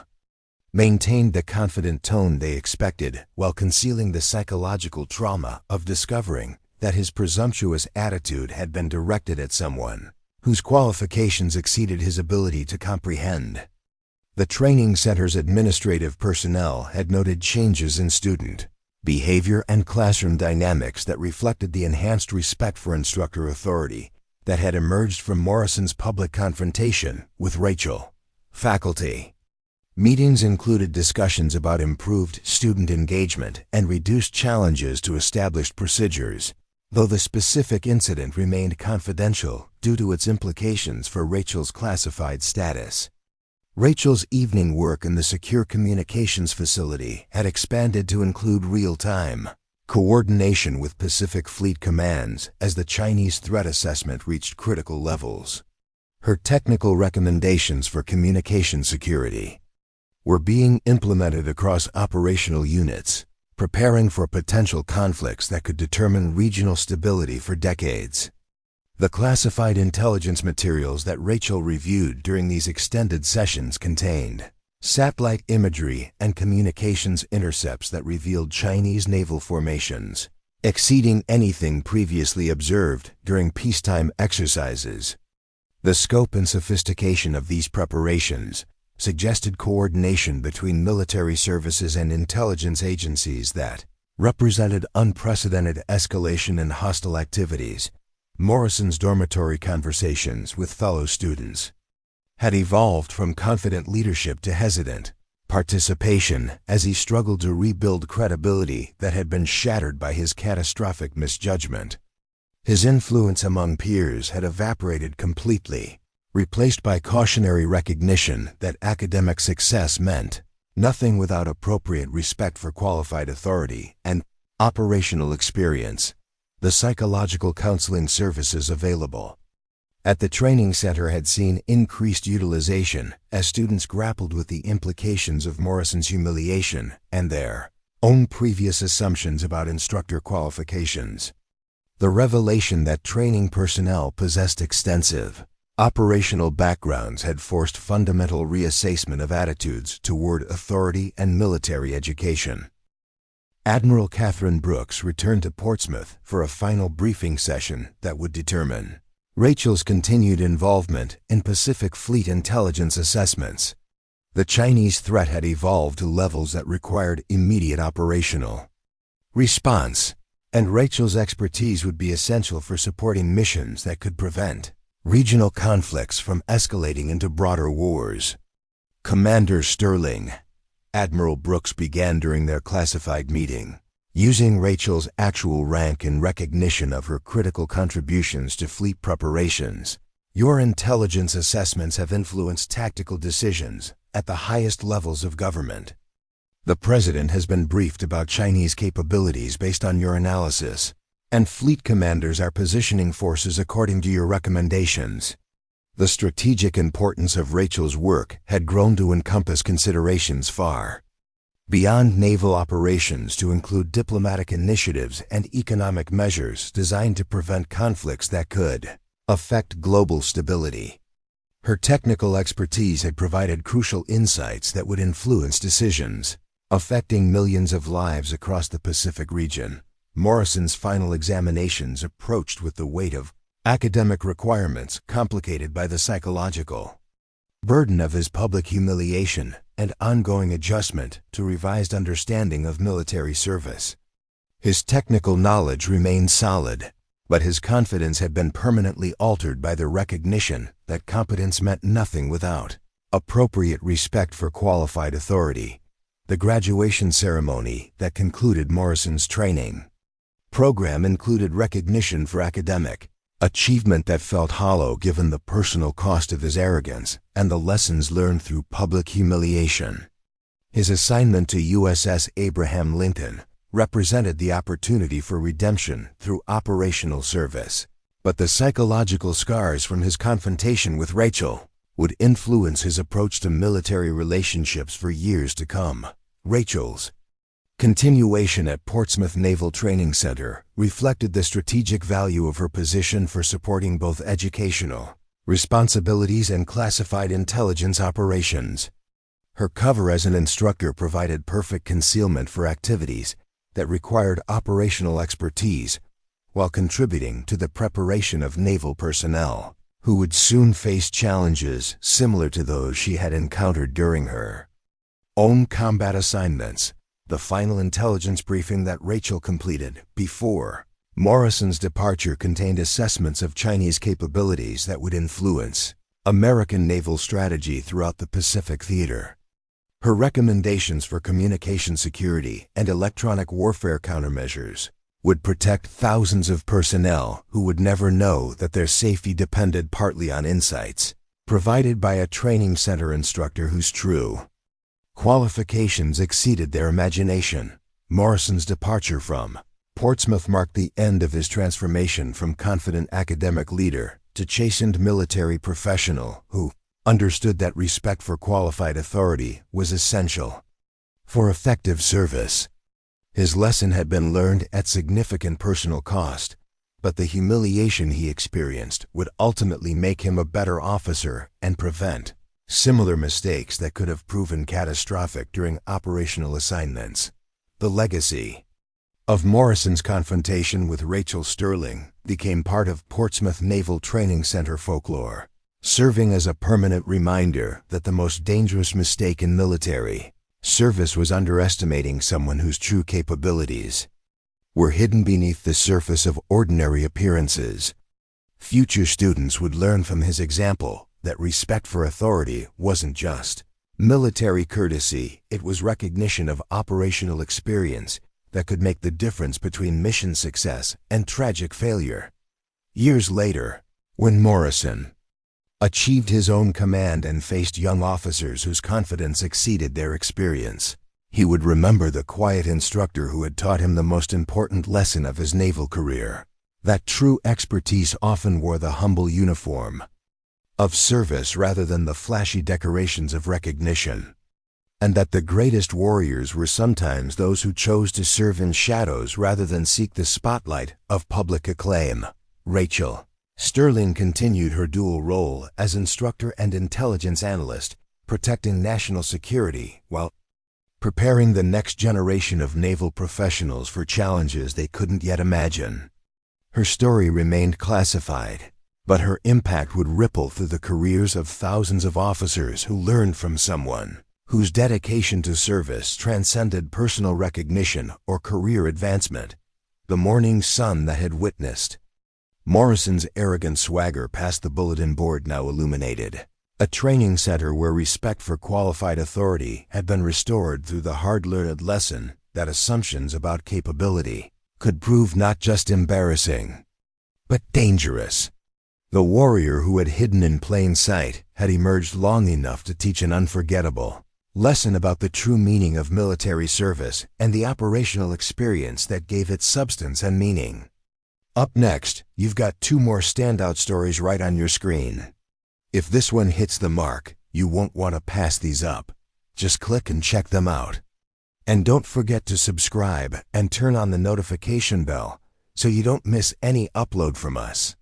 maintained the confident tone they expected while concealing the psychological trauma of discovering that his presumptuous attitude had been directed at someone whose qualifications exceeded his ability to comprehend. The training center's administrative personnel had noted changes in student behavior and classroom dynamics that reflected the enhanced respect for instructor authority that had emerged from Morrison's public confrontation with Rachel. Faculty meetings included discussions about improved student engagement and reduced challenges to established procedures, though the specific incident remained confidential due to its implications for Rachel's classified status. Rachel's evening work in the Secure Communications Facility had expanded to include real-time coordination with Pacific Fleet commands as the Chinese threat assessment reached critical levels. Her technical recommendations for communication security were being implemented across operational units, preparing for potential conflicts that could determine regional stability for decades. The classified intelligence materials that Rachel reviewed during these extended sessions contained satellite imagery and communications intercepts that revealed Chinese naval formations exceeding anything previously observed during peacetime exercises. The scope and sophistication of these preparations suggested coordination between military services and intelligence agencies that represented unprecedented escalation in hostile activities. Morrison's dormitory conversations with fellow students had evolved from confident leadership to hesitant participation as he struggled to rebuild credibility that had been shattered by his catastrophic misjudgment. His influence among peers had evaporated completely, replaced by cautionary recognition that academic success meant nothing without appropriate respect for qualified authority and operational experience. The psychological counseling services available at the training center had seen increased utilization as students grappled with the implications of Morrison's humiliation and their own previous assumptions about instructor qualifications. The revelation that training personnel possessed extensive operational backgrounds had forced fundamental reassessment of attitudes toward authority and military education. Admiral Catherine Brooks returned to Portsmouth for a final briefing session that would determine Rachel's continued involvement in Pacific Fleet intelligence assessments. The Chinese threat had evolved to levels that required immediate operational response, and Rachel's expertise would be essential for supporting missions that could prevent regional conflicts from escalating into broader wars. Commander Sterling, Admiral Brooks began during their classified meeting, using Rachel's actual rank in recognition of her critical contributions to fleet preparations. Your intelligence assessments have influenced tactical decisions at the highest levels of government. The President has been briefed about Chinese capabilities based on your analysis, and fleet commanders are positioning forces according to your recommendations. The strategic importance of Rachel's work had grown to encompass considerations far beyond naval operations to include diplomatic initiatives and economic measures designed to prevent conflicts that could affect global stability. Her technical expertise had provided crucial insights that would influence decisions affecting millions of lives across the Pacific region. Morrison's final examinations approached with the weight of academic requirements complicated by the psychological burden of his public humiliation and ongoing adjustment to revised understanding of military service. His technical knowledge remained solid, but his confidence had been permanently altered by the recognition that competence meant nothing without appropriate respect for qualified authority. The graduation ceremony that concluded Morrison's training program included recognition for academic achievement that felt hollow given the personal cost of his arrogance and the lessons learned through public humiliation. His assignment to USS Abraham Lincoln represented the opportunity for redemption through operational service, but the psychological scars from his confrontation with Rachel would influence his approach to military relationships for years to come. Rachel's continuation at Portsmouth Naval Training Center reflected the strategic value of her position for supporting both educational responsibilities and classified intelligence operations. Her cover as an instructor provided perfect concealment for activities that required operational expertise, while contributing to the preparation of naval personnel who would soon face challenges similar to those she had encountered during her own combat assignments. The final intelligence briefing that Rachel completed before Morrison's departure contained assessments of Chinese capabilities that would influence American naval strategy throughout the Pacific theater. Her recommendations for communication security and electronic warfare countermeasures would protect thousands of personnel who would never know that their safety depended partly on insights provided by a training center instructor whose true qualifications exceeded their imagination. Morrison's departure from Portsmouth marked the end of his transformation from confident academic leader to chastened military professional who understood that respect for qualified authority was essential for effective service. His lesson had been learned at significant personal cost, but the humiliation he experienced would ultimately make him a better officer and prevent similar mistakes that could have proven catastrophic during operational assignments. The legacy of Morrison's confrontation with Rachel Sterling became part of Portsmouth Naval Training Center folklore, serving as a permanent reminder that the most dangerous mistake in military service was underestimating someone whose true capabilities were hidden beneath the surface of ordinary appearances. Future students would learn from his example that respect for authority wasn't just military courtesy, it was recognition of operational experience that could make the difference between mission success and tragic failure. Years later, when Morrison achieved his own command and faced young officers whose confidence exceeded their experience, he would remember the quiet instructor who had taught him the most important lesson of his naval career, that true expertise often wore the humble uniform of service rather than the flashy decorations of recognition, and that the greatest warriors were sometimes those who chose to serve in shadows rather than seek the spotlight of public acclaim. Rachel Sterling continued her dual role as instructor and intelligence analyst, protecting national security while preparing the next generation of naval professionals for challenges they couldn't yet imagine. Her story remained classified, but her impact would ripple through the careers of thousands of officers who learned from someone whose dedication to service transcended personal recognition or career advancement. The morning sun that had witnessed Morrison's arrogant swagger past the bulletin board now illuminated a training center where respect for qualified authority had been restored through the hard-learned lesson that assumptions about capability could prove not just embarrassing, but dangerous. The warrior who had hidden in plain sight had emerged long enough to teach an unforgettable lesson about the true meaning of military service and the operational experience that gave it substance and meaning. Up next, you've got two more standout stories right on your screen. If this one hits the mark, you won't want to pass these up. Just click and check them out. And don't forget to subscribe and turn on the notification bell so you don't miss any upload from us.